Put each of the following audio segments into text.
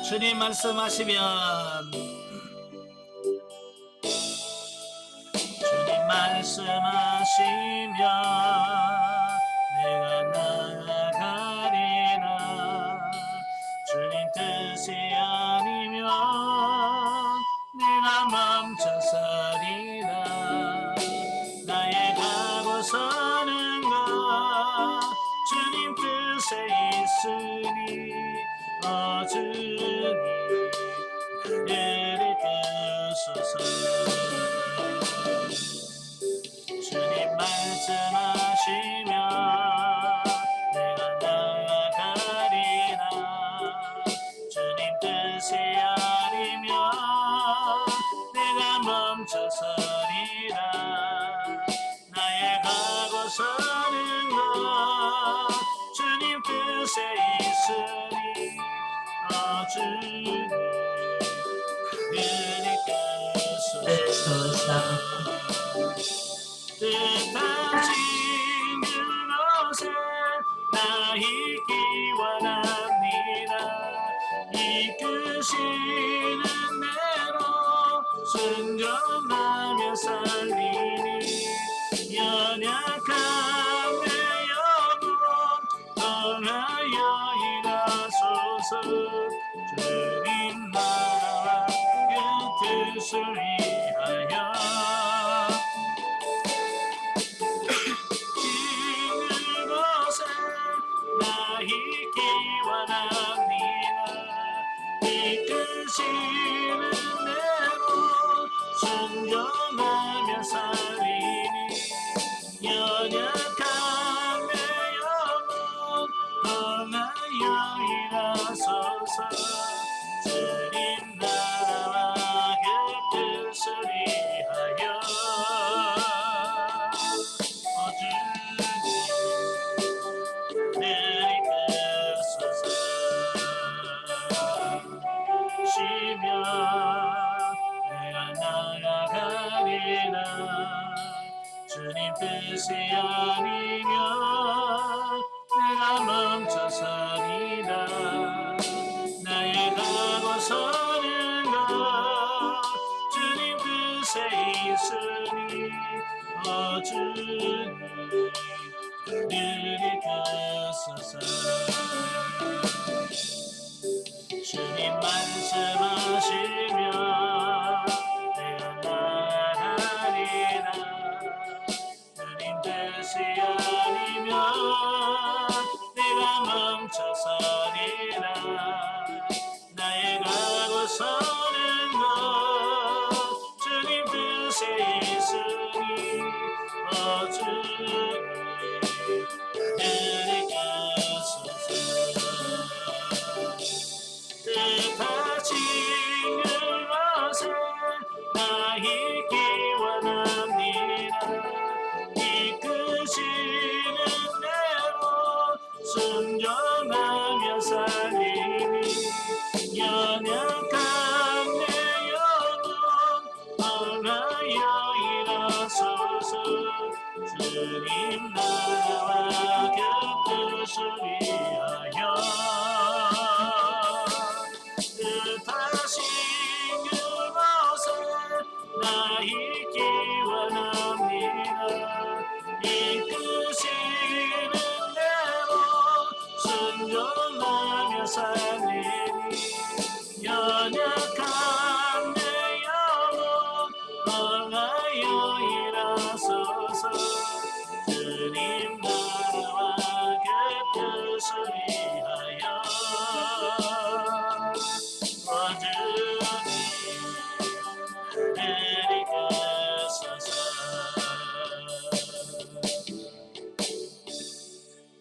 주님 말씀하시면 주님 말씀하시면 내가 나아가리라. 주님 뜻이 아니면 내가 멈춰서리라. 나의 가고 서는 것 주님 뜻에 있으니 주님 나를 이끄소서. 주님 말씀하시면 내가 나아가리라. 주님 뜻이 아니면 내가 멈춰서리라. 나의 가고 서는 것 주님 뜻에 있으니 주님 나를 이끄소서. 뜻하신 그곳에 나 있기 원합니다. 이끄시는 대로 순종하며 살리니 연약한 내 영혼 떠나여 일하소서. 주님 나라와 그 뜻을 위하여 나 있기 원합니다. 이끄시는 대로 순종하며 살리니 연약한 내 영혼 떠나여 일하소서. 주님 나라와 그 뜻을 위하여 내가 나아가리라. 주님 뜻이 아니면 내가 멈춰서리라. 나의 가고 서는 것 주님 뜻에 있으니 주님 나를 이끄소서. 주님 말씀하시면 내가 나아가리라. 주님 뜻이 아니면 내가 멈춰서리라. 나의 가고 서는 것 주님 뜻에 있으니 주님 나를 이끄소서. 뜻하신 그곳에 나 있기 원합니다. 이끄시는 대로 순종하며 살리니 연약한 내 영혼 떠나여 일하소서. 주님 나라와 그 뜻을 위하여 뜻하신 그곳에 나 있기 원합니다. 이끄시는 대로 순종하며 살리니 연약한 내 영혼 떠나여 일하소서. 주님 나라와 그 뜻을 위하여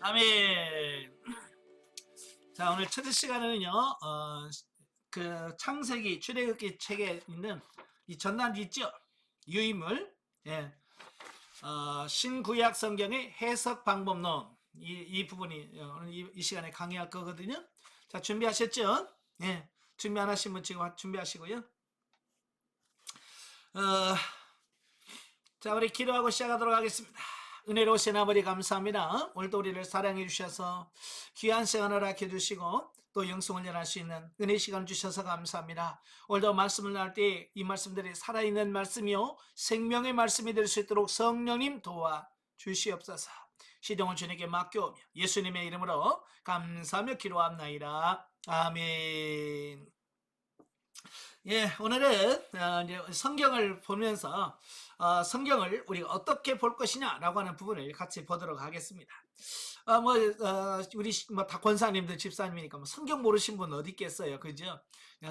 아멘. 자, 오늘 첫째 시간에는요, 그 창세기 출애굽기 책에 있는 이 전단지 있죠? 유인물, 예, 신구약 성경의 해석 방법론, 이 부분이 오늘 이 시간에 강의할 거거든요. 자, 준비하셨죠? 예, 준비 안 하신 분 지금 준비하시고요. 자, 우리 기도하고 시작하도록 하겠습니다. 은혜로우신 아버지 감사합니다. 오늘도 우리를 사랑해 주셔서 귀한 시간을 아껴 주시고 또 영성훈련할 수 있는 은혜 시간 주셔서 감사합니다. 오늘도 말씀을 나눌 때 이 말씀들이 살아있는 말씀이요 생명의 말씀이 될 수 있도록 성령님 도와 주시옵소서. 시동을 주님께 맡겨오며 예수님의 이름으로 감사하며 기도합나이다. 아멘. 예, 오늘은 이제 성경을 보면서 성경을 우리가 어떻게 볼 것이냐라고 하는 부분을 같이 보도록 하겠습니다. 우리 다 권사님들, 집사님이니까 성경 모르신 분 어디 있겠어요, 그죠?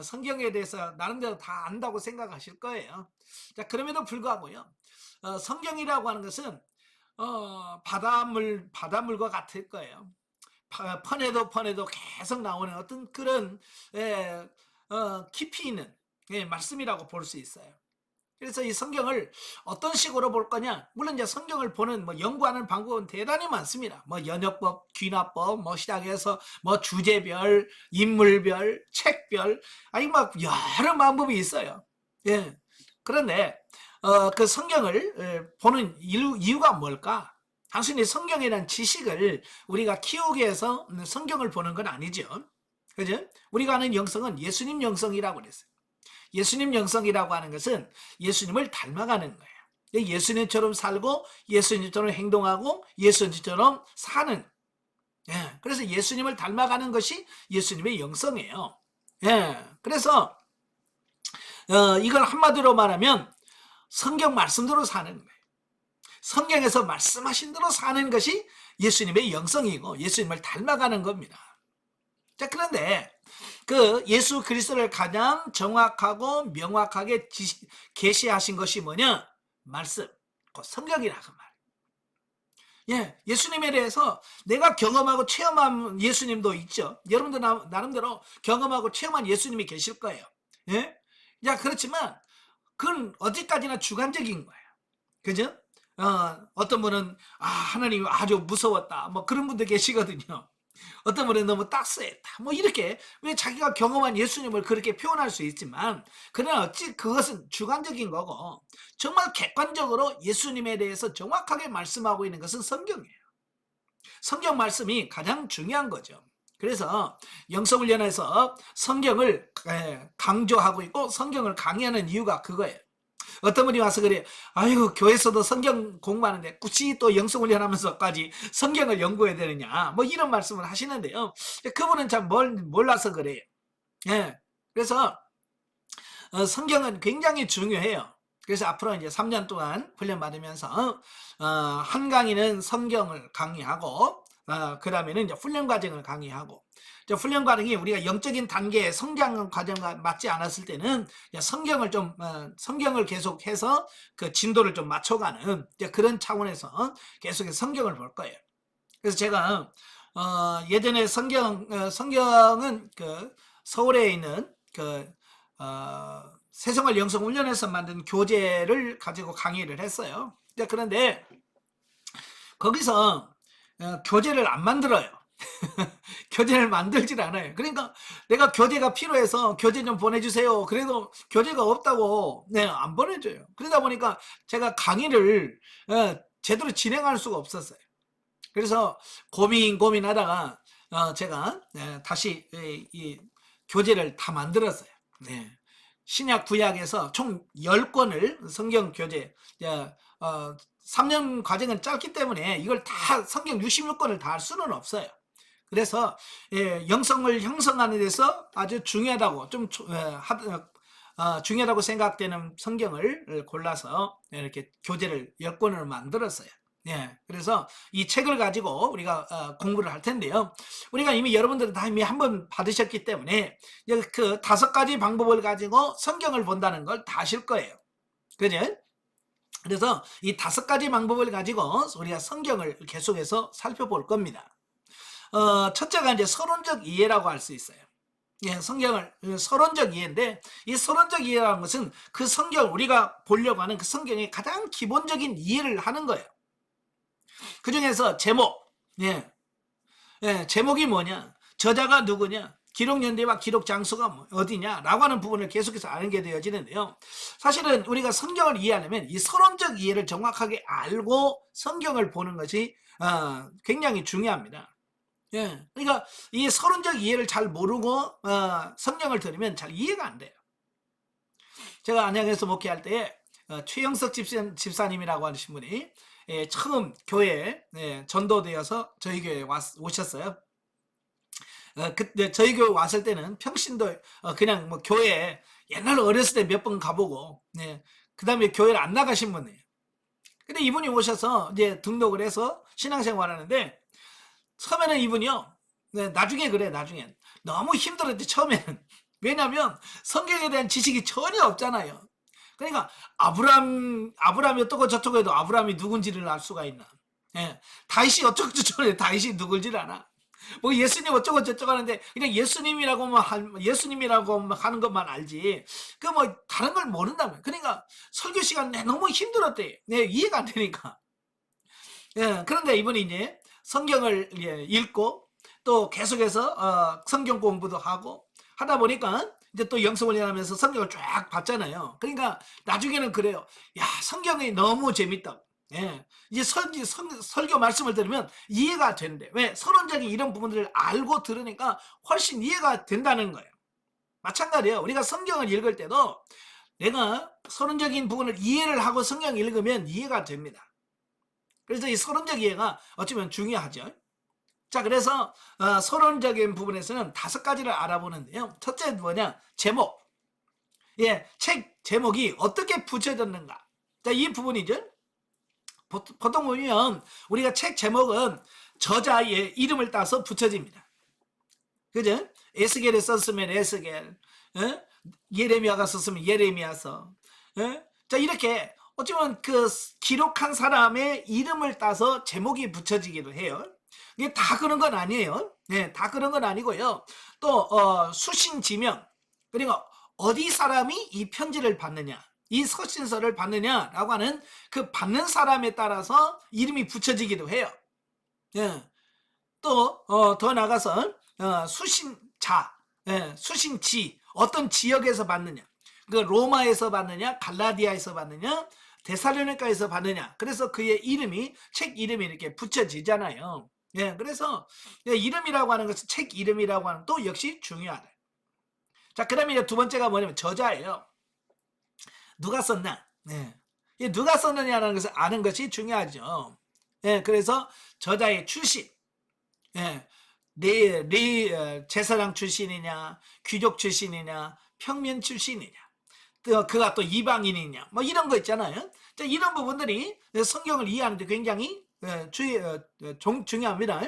성경에 대해서 나름대로 다 안다고 생각하실 거예요. 자, 그럼에도 불구하고요, 성경이라고 하는 것은 바닷물과 같을 거예요. 퍼내도 계속 나오는 어떤 그런 깊이 있는 말씀이라고 볼 수 있어요. 그래서 이 성경을 어떤 식으로 볼 거냐? 물론 이제 성경을 보는 연구하는 방법은 대단히 많습니다. 연역법, 귀납법, 시작해서 주제별, 인물별, 책별, 아니 여러 방법이 있어요. 예. 그런데 그 성경을 보는 이유가 뭘까? 단순히 성경이라는 지식을 우리가 키우기 위해서 성경을 보는 건 아니죠. 그죠? 우리가 아는 영성은 예수님 영성이라고 그랬어요. 예수님 영성이라고 하는 것은 예수님을 닮아가는 거예요. 예수님처럼 살고 예수님처럼 행동하고 예수님처럼 사는. 예, 그래서 예수님을 닮아가는 것이 예수님의 영성이에요. 예, 그래서 이걸 한마디로 말하면 성경 말씀대로 사는 거예요. 성경에서 말씀하신 대로 사는 것이 예수님의 영성이고 예수님을 닮아가는 겁니다. 자, 그런데 그 예수 그리스도를 가장 정확하고 명확하게 계시하신 것이 뭐냐? 말씀, 그 성경이라 그 말. 예, 예수님에 대해서 내가 경험하고 체험한 예수님도 있죠. 여러분들 나름대로 경험하고 체험한 예수님이 계실 거예요. 예? 야, 그렇지만 그건 어디까지나 주관적인 거예요. 그죠? 어떤 분은 하나님이 아주 무서웠다, 그런 분들 계시거든요. 어떤 분은 너무 따스했다, 이렇게 왜 자기가 경험한 예수님을 그렇게 표현할 수 있지만, 그러나 어찌 그것은 주관적인 거고 정말 객관적으로 예수님에 대해서 정확하게 말씀하고 있는 것은 성경이에요. 성경 말씀이 가장 중요한 거죠. 그래서 영성훈련에서 성경을 강조하고 있고 성경을 강의하는 이유가 그거예요. 어떤 분이 와서 그래요. 아이고, 교회에서도 성경 공부하는데 굳이 또 영성훈련하면서까지 성경을 연구해야 되느냐, 이런 말씀을 하시는데요. 그분은 참 몰라서 그래요. 예. 그래서 성경은 굉장히 중요해요. 그래서 앞으로 이제 3년 동안 훈련 받으면서 한 강의는 성경을 강의하고 그 다음에는 이제 훈련 과정을 강의하고, 훈련 과정이 우리가 영적인 단계의 성장 과정과 맞지 않았을 때는 성경을 계속해서 그 진도를 좀 맞춰가는 그런 차원에서 계속해서 성경을 볼 거예요. 그래서 제가 예전에 성경은 그 서울에 있는 그 새생활 영성훈련에서 만든 교재를 가지고 강의를 했어요. 그런데 거기서 교재를 안 만들어요. 교재를 만들질 않아요. 그러니까 내가 교재가 필요해서 교재 좀 보내주세요. 그래도 교재가 없다고 안 보내줘요. 그러다 보니까 제가 강의를 제대로 진행할 수가 없었어요. 그래서 고민하다가 제가 다시 이 교재를 다 만들었어요. 신약 구약에서 총 10권을 성경 교재, 3년 과정은 짧기 때문에 이걸 다 성경 66권을 다 할 수는 없어요. 그래서 영성을 형성하는 데서 아주 중요하다고 중요하다고 생각되는 성경을 골라서 이렇게 교재를 10권을 만들었어요. 그래서 이 책을 가지고 우리가 공부를 할 텐데요. 우리가 이미 여러분들은 다 이미 한번 받으셨기 때문에 그 5가지 방법을 가지고 성경을 본다는 걸 다 아실 거예요. 그죠? 그래서 이 5가지 방법을 가지고 우리가 성경을 계속해서 살펴볼 겁니다. 첫째가 이제 서론적 이해라고 할 수 있어요. 성경을 서론적 이해인데, 이 서론적 이해라는 것은 그 성경, 우리가 보려고 하는 그 성경의 가장 기본적인 이해를 하는 거예요. 그 중에서 제목, 제목이 뭐냐, 저자가 누구냐, 기록 연대와 기록 장소가 어디냐 라고 하는 부분을 계속해서 아는 게 되어지는데요. 사실은 우리가 성경을 이해하려면 이 서론적 이해를 정확하게 알고 성경을 보는 것이 굉장히 중요합니다. 예. 그러니까 이 서론적 이해를 잘 모르고 성경을 들으면 잘 이해가 안 돼요. 제가 안양에서 목회할 때 최영석 집사님이라고 하시는 분이 처음 교회에 전도되어서 저희 교회에 오셨어요. 그때 저희 교회 왔을 때는 평신도 그냥 뭐 교회 옛날 어렸을 때 몇 번 가보고 그다음에 교회를 안 나가신 분이에요. 근데 이분이 오셔서 이제 등록을 해서 신앙생활 하는데 처음에는 이분이요. 나중에 그래 나중엔 너무 힘들었지 처음에는. 왜냐하면 성경에 대한 지식이 전혀 없잖아요. 그러니까 아브라함이 어떻고 저쩌고 해도 아브라함이 누군지를 알 수가 있나. 다윗이 어쩌고 저쩌고 해 다윗이 누굴지를 알아. 뭐 예수님 어쩌고 저쩌고 하는데 그냥 예수님이라고 하는 것만 알지 그 뭐 다른 걸 모른다면. 그러니까 설교 시간 너무 힘들었대. 이해가 안 되니까. 그런데 이분이 이제 성경을 읽고 또 계속해서 성경 공부도 하고 하다 보니까 이제 또 영성훈련하면서 성경을 쫙 봤잖아요. 그러니까 나중에는 그래요. 야, 성경이 너무 재밌다고. 이제 설교 말씀을 들으면 이해가 되는데 왜? 서론적인 이런 부분들을 알고 들으니까 훨씬 이해가 된다는 거예요. 마찬가지예요. 우리가 성경을 읽을 때도 내가 서론적인 부분을 이해를 하고 성경을 읽으면 이해가 됩니다. 그래서 이 서론적 이해가 어쩌면 중요하죠. 자, 그래서 서론적인 부분에서는 5가지를 알아보는데요. 첫째 뭐냐? 제목. 책 제목이 어떻게 붙여졌는가. 자, 이 부분이죠. 보통 보면 우리가 책 제목은 저자의 이름을 따서 붙여집니다. 그죠? 에스겔을 썼으면 에스겔, 예레미야가 썼으면 예레미야서. 자, 이렇게 어쩌면 그 기록한 사람의 이름을 따서 제목이 붙여지기도 해요. 이게 다 그런 건 아니에요. 다 그런 건 아니고요. 또 수신 지명, 그리고 어디 사람이 이 편지를 받느냐, 이 서신서를 받느냐라고 하는 그 받는 사람에 따라서 이름이 붙여지기도 해요. 또 더 나가서 수신자, 수신지, 어떤 지역에서 받느냐, 그 로마에서 받느냐, 갈라디아에서 받느냐, 데살로니가에서 받느냐. 그래서 그의 이름이 책 이름이 이렇게 붙여지잖아요. 그래서 이름이라고 하는 것은 책 이름이라고 하는 또 역시 중요하다. 자, 그다음에 이제 두 번째가 뭐냐면 저자예요. 누가 썼나? 누가 썼느냐라는 것을 아는 것이 중요하죠. 그래서 저자의 출신, 제사장 출신이냐, 귀족 출신이냐, 평민 출신이냐, 그가 또 이방인이냐, 뭐 이런 거 있잖아요. 자, 이런 부분들이 성경을 이해하는데 굉장히 중요합니다.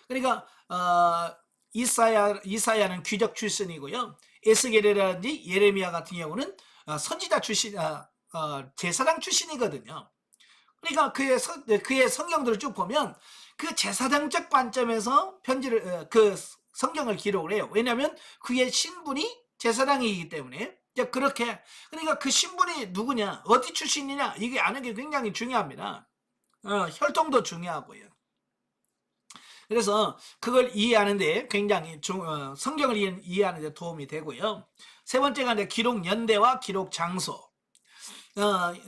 그러니까 이사야는 귀족 출신이고요. 에스겔이라든지 예레미야 같은 경우는 선지자 출신, 제사장 출신이거든요. 그러니까 그의 성경들을 쭉 보면 그 제사장적 관점에서 그 성경을 기록을 해요. 왜냐하면 그의 신분이 제사장이기 때문에. 그렇게, 그러니까 그 신분이 누구냐, 어디 출신이냐, 이게 아는 게 굉장히 중요합니다. 혈통도 중요하고요. 그래서 그걸 이해하는데 굉장히 성경을 이해하는 데 도움이 되고요. 세 번째가 이제 기록 연대와 기록 장소.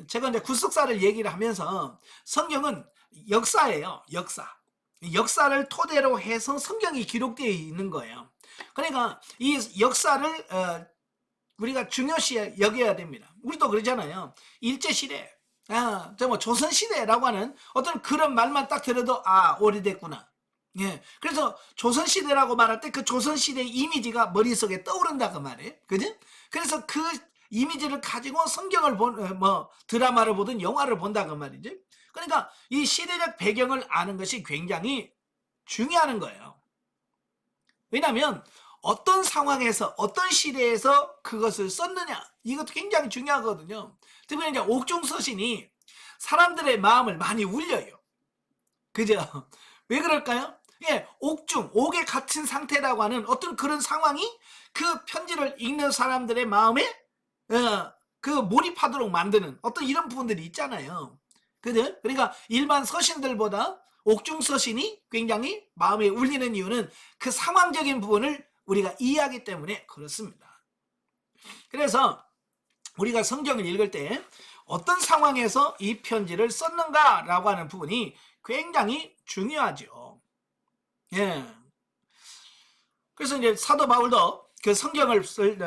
제가 이제 구속사를 얘기를 하면서 성경은 역사예요. 역사를 토대로 해서 성경이 기록되어 있는 거예요. 그러니까 이 역사를 우리가 중요시 여겨야 됩니다. 우리도 그러잖아요. 일제시대, 뭐 조선시대라고 하는 어떤 그런 말만 딱 들어도 오래됐구나. 그래서 조선시대라고 말할 때 그 조선시대 이미지가 머릿속에 떠오른다고 말이에요. 그죠? 그래서 그 이미지를 가지고 성경을 드라마를 보든 영화를 본다고 말이죠. 그러니까 이 시대적 배경을 아는 것이 굉장히 중요한 거예요. 왜냐하면 어떤 상황에서 어떤 시대에서 그것을 썼느냐, 이것도 굉장히 중요하거든요. 특히 이제 옥중서신이 사람들의 마음을 많이 울려요. 그죠? 왜 그럴까요? 옥에 갇힌 상태라고 하는 어떤 그런 상황이 그 편지를 읽는 사람들의 마음에 그 몰입하도록 만드는 어떤 이런 부분들이 있잖아요. 그죠? 그러니까 일반 서신들보다 옥중서신이 굉장히 마음에 울리는 이유는 그 상황적인 부분을 우리가 이해하기 때문에 그렇습니다. 그래서 우리가 성경을 읽을 때 어떤 상황에서 이 편지를 썼는가라고 하는 부분이 굉장히 중요하죠. 예. 그래서 이제 사도 바울도 그 성경을 쓸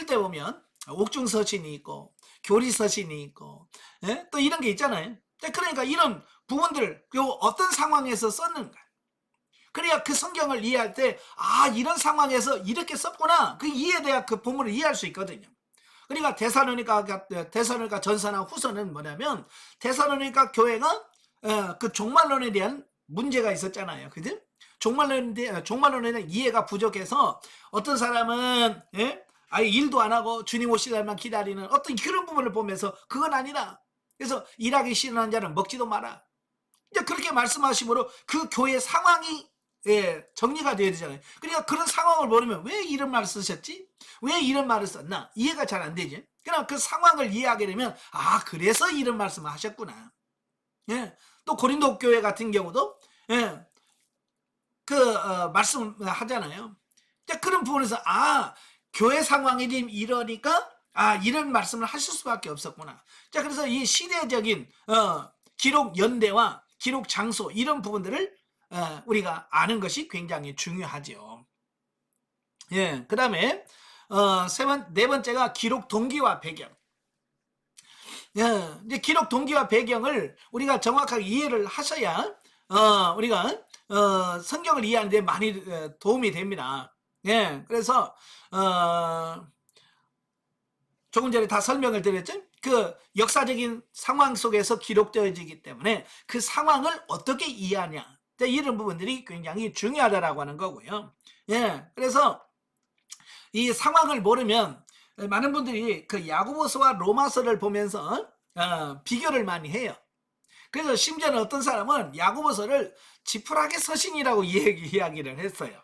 때 보면 옥중서신이 있고 교리서신이 있고, 예? 또 이런 게 있잖아요. 그러니까 이런 부분들을 어떤 상황에서 썼는가. 그래야 그 성경을 이해할 때, 아, 이런 상황에서 이렇게 썼구나. 그 이해에 대한 그 본문을 이해할 수 있거든요. 그러니까 데살로니가 전서나 후서는 뭐냐면, 데살로니가 교회가 그 종말론에 대한 문제가 있었잖아요. 그죠? 종말론에 대한 이해가 부족해서 어떤 사람은, 예? 아예 일도 안 하고 주님 오실 날만 기다리는 어떤 그런 부분을 보면서 그건 아니다. 그래서 일하기 싫은 자는 먹지도 마라. 이제 그렇게 말씀하심으로 그 교회 상황이, 예, 정리가 돼야 되잖아요. 그러니까 그런 상황을 모르면 왜 이런 말을 쓰셨지? 왜 이런 말을 썼나? 이해가 잘 안 되지. 그러나 그 상황을 이해하게 되면, 아, 그래서 이런 말씀을 하셨구나. 예. 또 고린도 교회 같은 경우도, 예, 말씀하잖아요. 그런 부분에서, 아, 교회 상황이 이러니까, 아, 이런 말씀을 하실 수밖에 없었구나. 자, 그래서 이 시대적인 기록 연대와 기록 장소 이런 부분들을 우리가 아는 것이 굉장히 중요하죠. 예, 그 다음에 네 번째가 기록 동기와 배경. 예, 이제 기록 동기와 배경을 우리가 정확하게 이해를 하셔야 우리가 성경을 이해하는 데 많이 도움이 됩니다. 예, 그래서 조금 전에 다 설명을 드렸죠. 그 역사적인 상황 속에서 기록되어지기 때문에 그 상황을 어떻게 이해하냐, 이런 부분들이 굉장히 중요하다라고 하는 거고요. 예, 그래서 이 상황을 모르면 많은 분들이 그 야고보서와 로마서를 보면서 비교를 많이 해요. 그래서 심지어는 어떤 사람은 야고보서를 지푸라기 서신이라고 이야기를 했어요.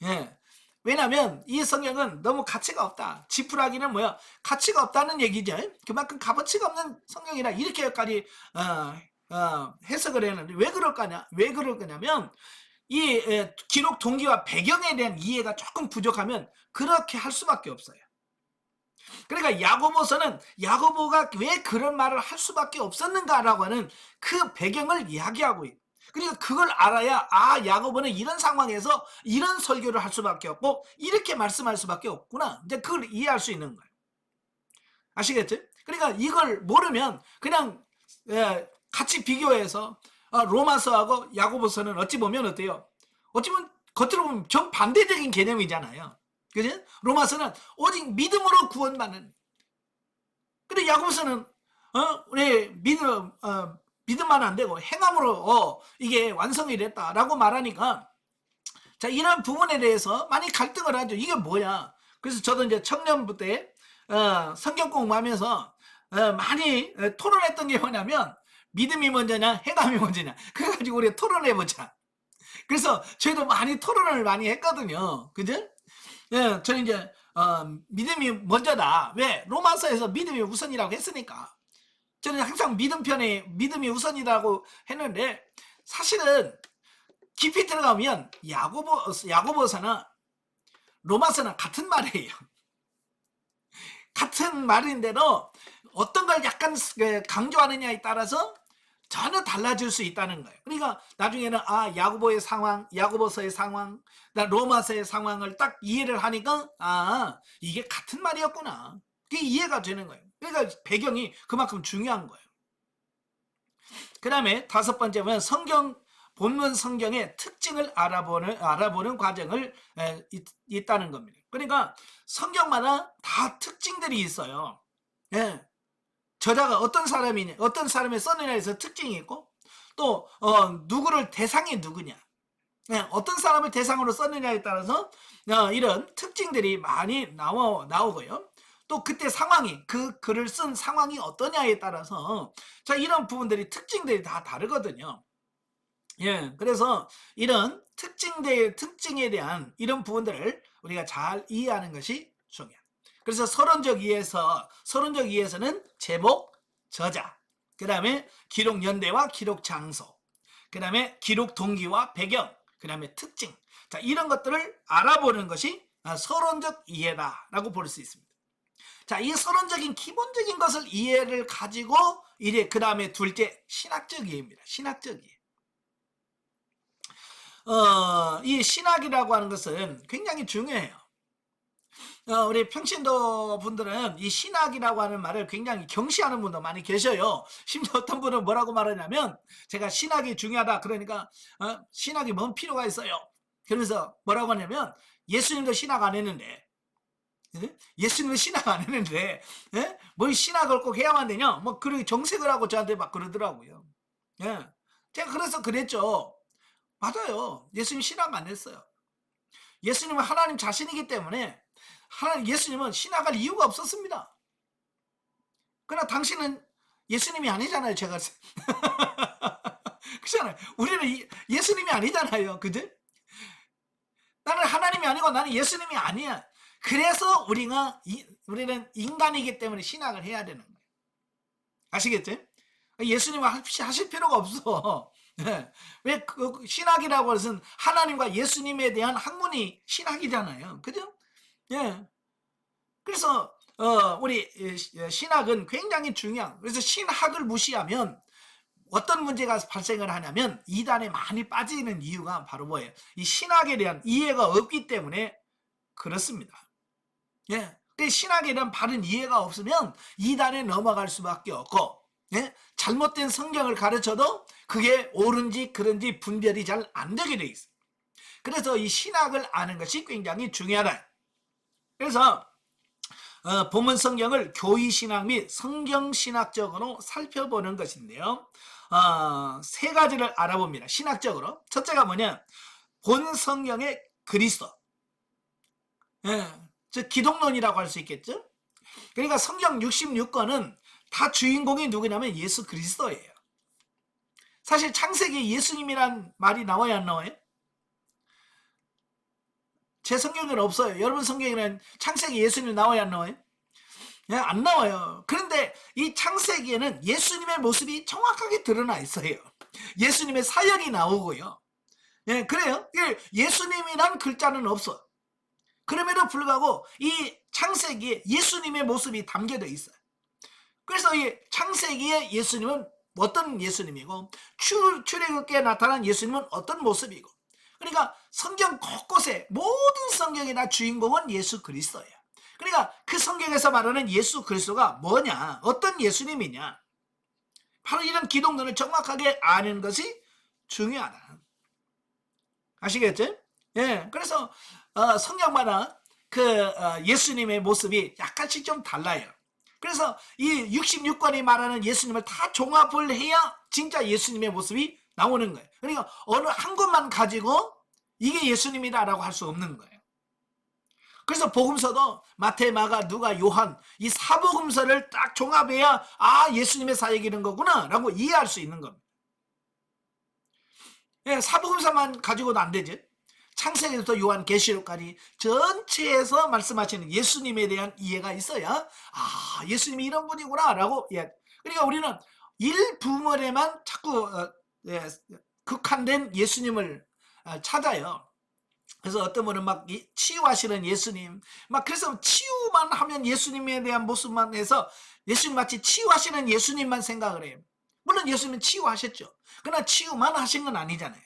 예. 왜냐하면 이 성경은 너무 가치가 없다. 지푸라기는 뭐야? 가치가 없다는 얘기죠. 그만큼 값어치가 없는 성경이라 이렇게까지 해석을 했는데 왜 그럴까냐? 왜 그럴 거냐면 이 기록 동기와 배경에 대한 이해가 조금 부족하면 그렇게 할 수밖에 없어요. 그러니까 야고보서는 야고보가 왜 그런 말을 할 수밖에 없었는가라고 하는 그 배경을 이야기하고 있어요. 그러니까 그걸 알아야, 아, 야고보는 이런 상황에서 이런 설교를 할 수밖에 없고 이렇게 말씀할 수밖에 없구나. 이제 그걸 이해할 수 있는 거예요. 아시겠죠? 그러니까 이걸 모르면 그냥 같이 비교해서 로마서하고 야고보서는 어찌 보면 어때요? 어찌 보면 겉으로 보면 정반대적인 개념이잖아요. 그죠? 로마서는 오직 믿음으로 구원받는. 근데 야고보서는 우리 믿음만 안 되고 행함으로 이게 완성이 됐다라고 말하니까, 자, 이런 부분에 대해서 많이 갈등을 하죠. 이게 뭐야? 그래서 저도 이제 청년부 때 성경 공부하면서 많이 토론했던 게 뭐냐면, 믿음이 먼저냐 행함이 먼저냐, 그래가지고 우리가 토론해보자. 그래서 저희도 많이 토론을 많이 했거든요. 그죠? 예, 저는 이제 믿음이 먼저다. 왜? 로마서에서 믿음이 우선이라고 했으니까. 저는 항상 믿음 편에 믿음이 우선이라고 했는데, 사실은 깊이 들어가면 야고보서나 로마서나 같은 말이에요. 같은 말인데도 어떤 걸 약간 강조하느냐에 따라서 전혀 달라질 수 있다는 거예요. 그러니까 나중에는 야고보의 상황, 야고보서의 상황, 로마서의 상황을 딱 이해를 하니까, 이게 같은 말이었구나. 그게 이해가 되는 거예요. 그러니까 배경이 그만큼 중요한 거예요. 그 다음에 다섯 번째는 본문 성경의 특징을 알아보는 과정을 있다는 겁니다. 그러니까 성경마다 다 특징들이 있어요. 예. 저자가 어떤 사람이냐, 어떤 사람의 써느냐에서 특징이 있고, 또 누구를 대상이 누구냐, 어떤 사람을 대상으로 썼느냐에 따라서 이런 특징들이 많이 나오고요. 또 그때 상황이, 그 글을 쓴 상황이 어떠냐에 따라서 자, 이런 부분들이 특징들이 다 다르거든요. 예, 그래서 이런 특징에 대한 이런 부분들을 우리가 잘 이해하는 것이 중요해요. 그래서 서론적 이해에서는 제목, 저자, 그 다음에 기록 연대와 기록 장소, 그 다음에 기록 동기와 배경, 그 다음에 특징. 자, 이런 것들을 알아보는 것이 서론적 이해다라고 볼 수 있습니다. 자, 이 서론적인 기본적인 것을 이해를 가지고 이제 그 다음에 둘째 신학적 이해입니다. 신학적 이해. 이 신학이라고 하는 것은 굉장히 중요해요. 우리 평신도 분들은 이 신학이라고 하는 말을 굉장히 경시하는 분도 많이 계셔요. 심지어 어떤 분은 뭐라고 말하냐면, 제가 신학이 중요하다 그러니까 신학이 뭔 필요가 있어요. 그러면서 뭐라고 하냐면, 예수님도 신학 안 했는데, 예? 예수님은 신학 안 했는데, 예? 뭘 신학을 꼭 해야만 되냐? 뭐 그렇게 정색을 하고 저한테 막 그러더라고요. 예. 제가 그래서 그랬죠. 맞아요. 예수님 신학 안 했어요. 예수님은 하나님 자신이기 때문에 예수님은 신학할 이유가 없었습니다. 그러나 당신은 예수님이 아니잖아요. 제가 그렇잖아요. 우리는 예수님이 아니잖아요. 그죠? 나는 하나님이 아니고 나는 예수님이 아니야. 그래서 우리는 인간이기 때문에 신학을 해야 되는 거예요. 아시겠죠? 예수님은 하실 필요가 없어. 왜 신학이라고 해서 하나님과 예수님에 대한 학문이 신학이잖아요. 그죠? 예. 그래서 우리 신학은 굉장히 중요한, 그래서 신학을 무시하면 어떤 문제가 발생을 하냐면 이단에 많이 빠지는 이유가 바로 뭐예요? 이 신학에 대한 이해가 없기 때문에 그렇습니다. 예. 신학에 대한 바른 이해가 없으면 이단에 넘어갈 수밖에 없고, 예? 잘못된 성경을 가르쳐도 그게 옳은지 그른지 분별이 잘 안 되게 돼 있어요. 그래서 이 신학을 아는 것이 굉장히 중요하다. 그래서 본문 성경을 교의신학 및 성경신학적으로 살펴보는 것인데요. 세 가지를 알아봅니다. 신학적으로. 첫째가 뭐냐? 본 성경의 그리스도. 예, 즉 기독론이라고 할 수 있겠죠. 그러니까 성경 66권은 다 주인공이 누구냐면 예수 그리스도예요. 사실 창세기에 예수님이란 말이 나와야 안 나와요? 제 성경에는 없어요. 여러분 성경에는 창세기 예수님 나와야 안 나와요? 예, 안 나와요. 그런데 이 창세기에는 예수님의 모습이 정확하게 드러나 있어요. 예수님의 사역이 나오고요. 예, 그래요. 예수님이란 글자는 없어. 그럼에도 불구하고 이 창세기에 예수님의 모습이 담겨져 있어요. 그래서 이 창세기의 예수님은 어떤 예수님이고, 출애굽기에 나타난 예수님은 어떤 모습이고, 그러니까 성경 곳곳에 모든 성경의 다 주인공은 예수 그리스도예요. 그러니까 그 성경에서 말하는 예수 그리스도가 뭐냐, 어떤 예수님이냐, 바로 이런 기독론을 정확하게 아는 것이 중요하다. 아시겠죠? 예, 그래서 성경마다 예수님의 모습이 약간씩 좀 달라요. 그래서 이 66권이 말하는 예수님을 다 종합을 해야 진짜 예수님의 모습이 나오는 거예요. 그러니까 어느 한 것만 가지고 이게 예수님이다라고 할 수 없는 거예요. 그래서 복음서도 마태, 마가, 누가, 요한 이 사복음서를 딱 종합해야 예수님의 사역이 이런 거구나 라고 이해할 수 있는 겁니다. 예, 사복음서만 가지고도 안 되죠. 창세기부터 요한계시록까지 전체에서 말씀하시는 예수님에 대한 이해가 있어야 예수님이 이런 분이구나 라고. 그러니까 우리는 일부분에만 자꾸 극한된 예수님을 찾아요. 그래서 어떤 분은 막 치유하시는 예수님, 막 그래서 치유만 하면 예수님에 대한 모습만 해서 예수님 마치 치유하시는 예수님만 생각을 해요. 물론 예수님은 치유하셨죠. 그러나 치유만 하신 건 아니잖아요.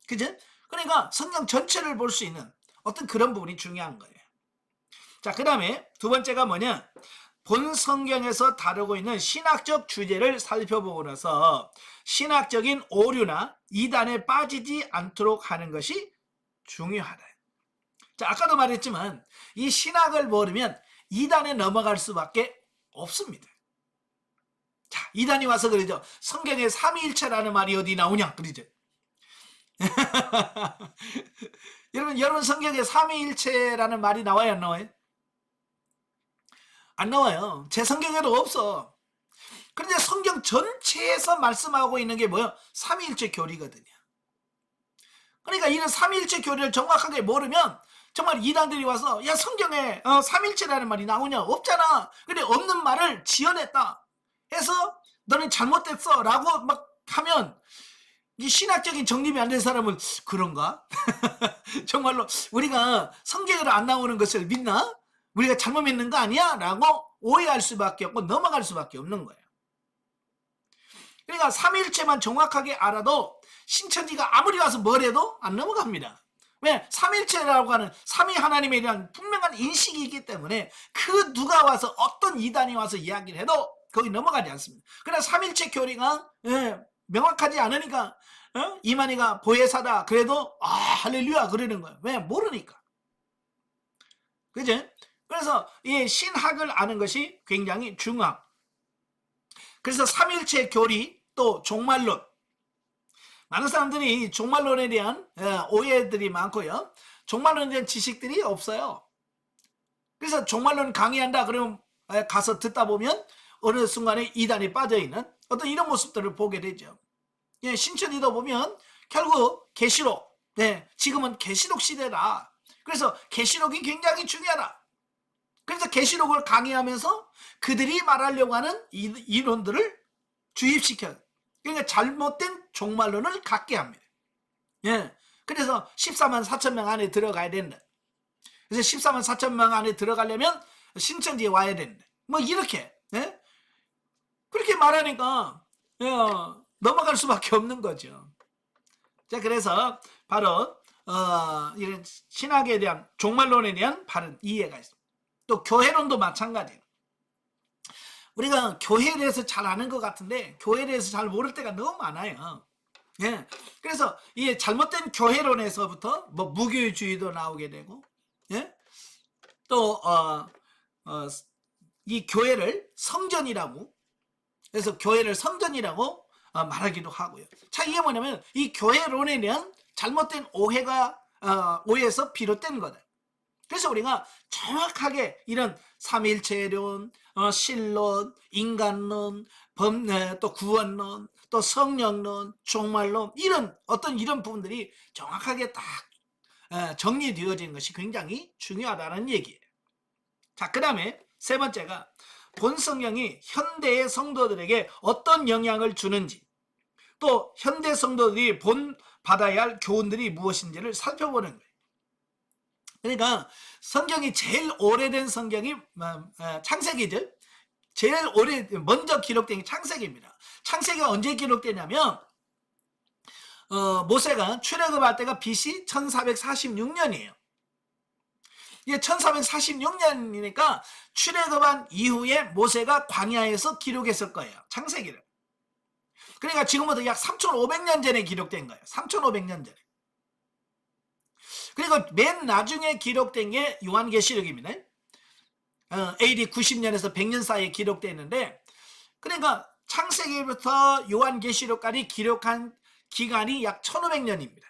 그죠? 그러니까 성경 전체를 볼 수 있는 어떤 그런 부분이 중요한 거예요. 자, 그 다음에 두 번째가 뭐냐? 본 성경에서 다루고 있는 신학적 주제를 살펴보고 나서 신학적인 오류나 이단에 빠지지 않도록 하는 것이 중요하다. 자, 아까도 말했지만 이 신학을 모르면 이단에 넘어갈 수밖에 없습니다. 자, 이단이 와서 그러죠. 성경에 삼위일체라는 말이 어디 나오냐 그러죠. 여러분 성경에 삼위일체라는 말이 나와요, 안 나와요? 안 나와요. 제 성경에도 없어. 그런데 성경 전체에서 말씀하고 있는 게 뭐예요? 삼위일체 교리거든요. 그러니까 이런 삼위일체 교리를 정확하게 모르면 정말 이단들이 와서 야, 성경에 삼위일체라는 말이 나오냐? 없잖아. 근데 없는 말을 지어냈다 해서 너는 잘못됐어 라고 막 하면 이 신학적인 정립이 안 된 사람은 그런가? 정말로 우리가 성경으로 안 나오는 것을 믿나? 우리가 잘못 믿는 거 아니야? 라고 오해할 수밖에 없고 넘어갈 수밖에 없는 거예요. 그러니까 삼위일체만 정확하게 알아도 신천지가 아무리 와서 뭘 해도 안 넘어갑니다. 왜? 삼위일체라고 하는 삼위 하나님에 대한 분명한 인식이 있기 때문에 그 누가 와서 어떤 이단이 와서 이야기를 해도 거기 넘어가지 않습니다. 그러나 삼위일체 교리가 명확하지 않으니까 이만희가 보혜사다 그래도 할렐루야 그러는 거예요. 왜? 모르니까. 그죠? 그래서 이 신학을 아는 것이 굉장히 중요합니다. 그래서 삼위일체 교리 또 종말론, 많은 사람들이 종말론에 대한 오해들이 많고요. 종말론에 대한 지식들이 없어요. 그래서 종말론 강의한다 그러면 가서 듣다 보면 어느 순간에 이단에 빠져있는 어떤 이런 모습들을 보게 되죠. 신천지도 보면 결국 계시록, 지금은 계시록 시대다. 그래서 계시록이 굉장히 중요하다. 그래서 계시록을 강의하면서 그들이 말하려고 하는 이론들을 주입시켜요. 그러니까 잘못된 종말론을 갖게 합니다. 그래서 14만 4천 명 안에 들어가야 된다. 그래서 14만 4천 명 안에 들어가려면 신천지에 와야 된다. 뭐 이렇게 그렇게 말하니까 넘어갈 수밖에 없는 거죠. 자, 그래서 바로 이런 신학에 대한 종말론에 대한 바른 이해가 있습니다. 또 교회론도 마찬가지예요. 우리가 교회에 대해서 잘 아는 것 같은데 교회에 대해서 잘 모를 때가 너무 많아요. 그래서 이 잘못된 교회론에서부터 뭐 무교주의도 나오게 되고, 또 이 교회를 성전이라고, 그래서 교회를 성전이라고 말하기도 하고요. 자, 이게 뭐냐면 이 교회론에 대한 잘못된 오해에서 비롯된 거다. 그래서 우리가 정확하게 이런 삼일체론, 신론, 인간론, 또 구원론, 또 성령론, 종말론 이런 부분들이 정확하게 딱 정리되어지는 것이 굉장히 중요하다는 얘기예요. 자, 그 다음에 세 번째가 본 성경이 현대의 성도들에게 어떤 영향을 주는지, 또 현대 성도들이 받아야 할 교훈들이 무엇인지를 살펴보는 거예요. 그러니까 성경이 제일 오래된 성경이 창세기죠. 제일 먼저 기록된 게 창세기입니다. 창세기가 언제 기록되냐면 모세가 출애굽할 때가 BC 1446년이에요. 이게 1446년이니까 출애굽한 이후에 모세가 광야에서 기록했을 거예요. 창세기를. 그러니까 지금부터 약 3500년 전에 기록된 거예요. 3500년 전에. 그리고 맨 나중에 기록된 게 요한계시록입니다. AD 90년에서 100년 사이에 기록되는데, 그러니까 창세기부터 요한계시록까지 기록한 기간이 약 1500년입니다.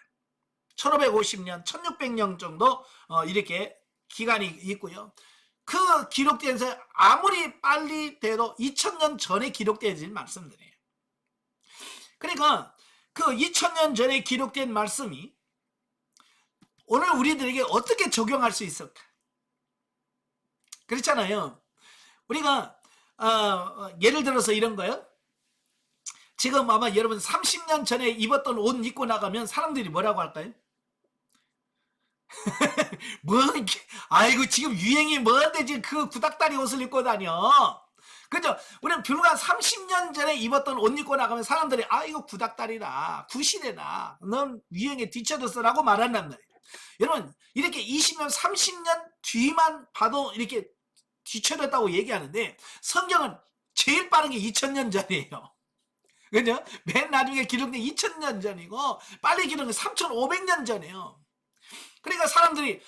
1550년, 1600년 정도 이렇게 기간이 있고요. 그 기록된서 아무리 빨리 돼도 2000년 전에 기록되어진 말씀들이에요. 그러니까 그 2000년 전에 기록된 말씀이 오늘 우리들에게 어떻게 적용할 수 있을까? 그렇잖아요. 우리가 예를 들어서 이런 거요. 지금 아마 여러분 30년 전에 입었던 옷 입고 나가면 사람들이 뭐라고 할까요? 뭐 아이고 지금 유행이 뭔데 지금 그 구닥다리 옷을 입고 다녀. 그죠? 우리는 불과 30년 전에 입었던 옷 입고 나가면 사람들이 이거 구닥다리다, 구시대다, 넌 유행에 뒤쳐졌어라고 말한단 말이에요. 여러분 이렇게 20년 30년 뒤만 봐도 이렇게 뒤쳐졌다고 얘기하는데 성경은 제일 빠른 게 2000년 전이에요. 그죠? 맨 나중에 기록된 2000년 전이고 빨리 기록된 3500년 전이에요. 그러니까 사람들이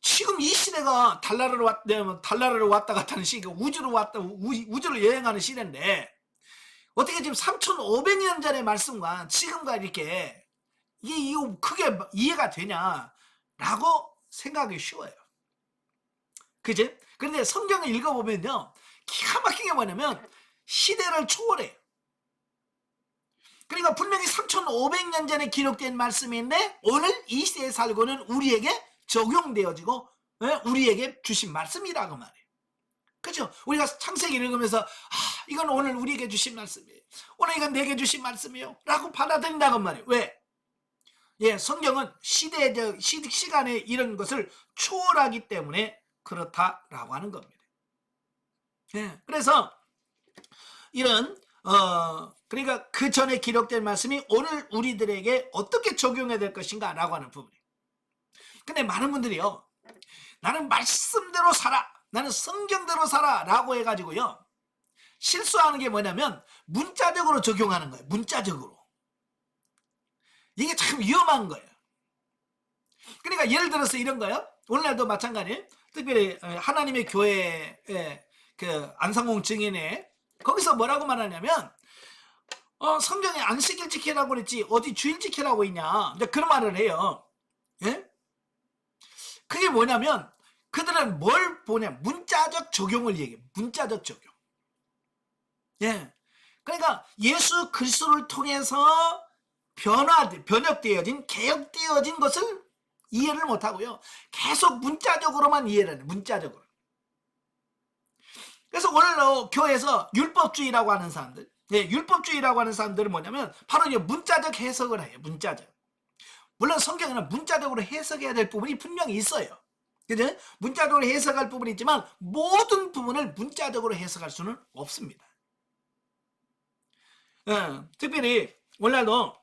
지금 이 시대가 달나라로 왔다 갔다 하는 시기가 우주를 여행하는 시대인데 어떻게 지금 3500년 전의 말씀과 지금과 이렇게 이거 크게 이해가 되냐라고 생각하기 쉬워요. 그지? 그런데 성경을 읽어보면요 기가 막힌 게 뭐냐면 시대를 초월해요. 그러니까 분명히 3500년 전에 기록된 말씀인데 오늘 이 시대에 살고는 우리에게 적용되어지고 우리에게 주신 말씀이라고 말해요. 그죠? 우리가 창세기를 읽으면서 이건 오늘 우리에게 주신 말씀이에요. 오늘 이건 내게 주신 말씀이에요 라고 받아들인다고 말이에요. 왜? 성경은 시간에 이런 것을 초월하기 때문에 그렇다라고 하는 겁니다. 그래서 이런 그러니까 그 전에 기록된 말씀이 오늘 우리들에게 어떻게 적용해야 될 것인가 라고 하는 부분이에요. 근데 많은 분들이요, 나는 말씀대로 살아, 나는 성경대로 살아 라고 해가지고요, 실수하는 게 뭐냐면 문자적으로 적용하는 거예요. 문자적으로. 이게 참 위험한 거예요. 그러니까 예를 들어서 이런 거요, 오늘날도 마찬가지예요. 특별히 하나님의 교회 그 안상홍 증인회, 거기서 뭐라고 말하냐면 성경에 안식일 지키라고 그랬지 어디 주일 지키라고 있냐, 이제 그런 말을 해요. 예? 그게 뭐냐면 그들은 뭘 보냐, 문자적 적용을 얘기해. 문자적 적용. 예. 그러니까 예수 그리스도를 통해서 변혁되어진, 개혁되어진 것을 이해를 못하고요, 계속 문자적으로만 이해를 해요. 문자적으로. 그래서 오늘도 교회에서 율법주의라고 하는 사람들, 율법주의라고 하는 사람들은 뭐냐면 바로 이제 문자적 해석을 해요. 문자적. 물론 성경에는 문자적으로 해석해야 될 부분이 분명히 있어요. 그죠? 문자적으로 해석할 부분이 있지만 모든 부분을 문자적으로 해석할 수는 없습니다. 특별히 오늘날도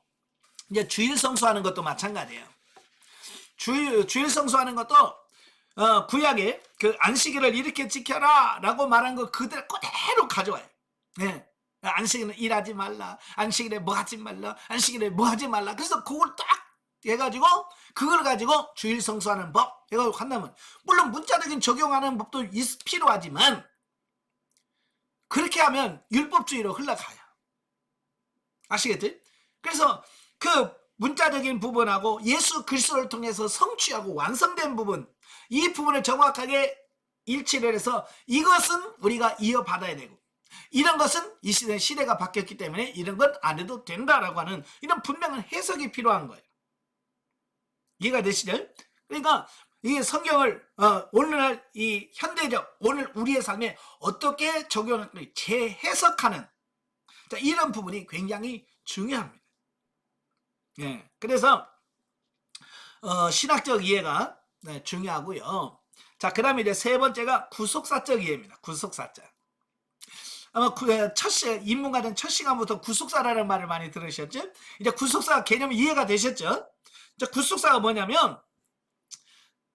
이제 주일 성수하는 것도 마찬가지예요. 주일 성수하는 것도 구약에 그 안식일을 이렇게 지켜라 라고 말한 거 그대로 가져와요. 네. 안식일은 일하지 말라, 안식일에 뭐 하지 말라, 안식일에 뭐 하지 말라. 그래서 그걸 딱 해가지고 그걸 가지고 주일 성수하는 법 해가지고 한다면, 물론 문자적인 적용하는 법도 필요하지만 그렇게 하면 율법주의로 흘러가요. 아시겠지? 그래서 그 문자적인 부분하고 예수 그리스도를 통해서 성취하고 완성된 부분, 이 부분을 정확하게 일치를 해서 이것은 우리가 이어받아야 되고, 이런 것은 이 시대가 바뀌었기 때문에 이런 건 안 해도 된다라고 하는 이런 분명한 해석이 필요한 거예요. 이해가 되시죠? 그러니까 이 성경을 오늘날 이 현대적 오늘 우리의 삶에 어떻게 적용할 까 재해석하는, 자, 이런 부분이 굉장히 중요합니다. 예, 그래서 신학적 이해가 중요하고요. 자, 그 다음에 이제 세 번째가 구속사적 이해입니다. 구속사적. 아마 입문과정 첫 시간부터 구속사라는 말을 많이 들으셨죠? 이제 구속사 개념이 이해가 되셨죠? 자, 구속사가 뭐냐면,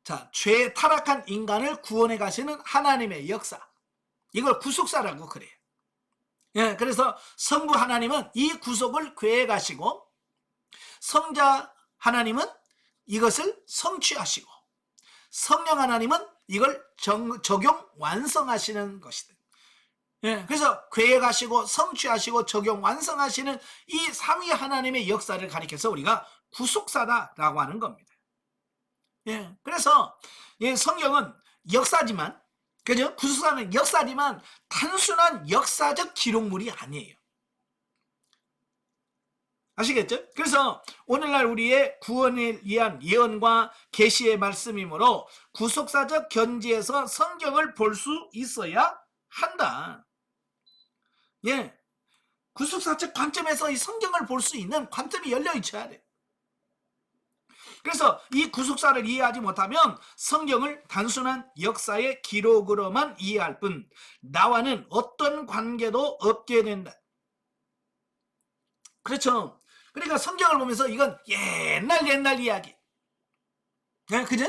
자, 죄 타락한 인간을 구원해 가시는 하나님의 역사, 이걸 구속사라고 그래요. 예, 그래서 성부 하나님은 이 구속을 계획 하시고, 성자 하나님은 이것을 성취하시고, 성령 하나님은 이걸 적용 완성하시는 것이다. 예, 그래서 계획하시고 성취하시고 적용 완성하시는 이 삼위 하나님의 역사를 가리켜서 우리가 구속사다라고 하는 겁니다. 예, 그래서 성경은 역사지만, 그죠? 구속사는 역사지만 단순한 역사적 기록물이 아니에요. 아시겠죠? 그래서 오늘날 우리의 구원을 위한 예언과 계시의 말씀이므로 구속사적 견지에서 성경을 볼 수 있어야 한다. 예, 구속사적 관점에서 이 성경을 볼 수 있는 관점이 열려 있어야 돼. 그래서 이 구속사를 이해하지 못하면 성경을 단순한 역사의 기록으로만 이해할 뿐 나와는 어떤 관계도 없게 된다. 그렇죠? 그러니까 성경을 보면서 이건 옛날 이야기, 그죠?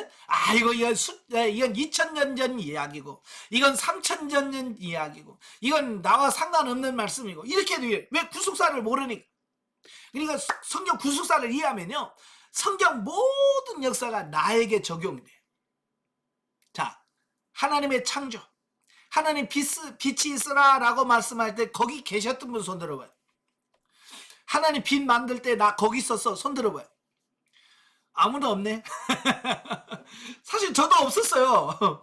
이건 2000년 전 이야기고, 이건 3000년 전 이야기고, 이건 나와 상관없는 말씀이고, 이렇게 돼. 왜? 구속사를 모르니까. 그러니까 성경 구속사를 이해하면요, 성경 모든 역사가 나에게 적용이 돼요. 자, 하나님의 창조, 하나님 빛이 있으라 라고 말씀할 때 거기 계셨던 분 손 들어봐요. 하나님 빛 만들 때 나 거기 있었어, 손 들어봐요. 아무도 없네. 사실 저도 없었어요.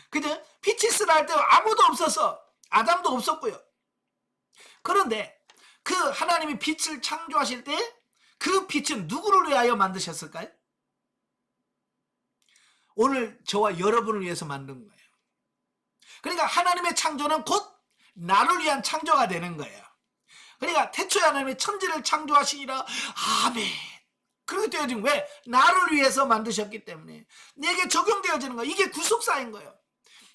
그죠? 빛이 있으라 할 때 아무도 없었어. 아담도 없었고요. 그런데 그 하나님이 빛을 창조하실 때 그 빛은 누구를 위하여 만드셨을까요? 오늘 저와 여러분을 위해서 만든 거예요. 그러니까 하나님의 창조는 곧 나를 위한 창조가 되는 거예요. 그러니까 태초에 하나님의 천지를 창조하시니라. 아멘. 그렇게 되어진 왜? 나를 위해서 만드셨기 때문에 내게 적용되어지는 거예요. 이게 구속사인 거예요.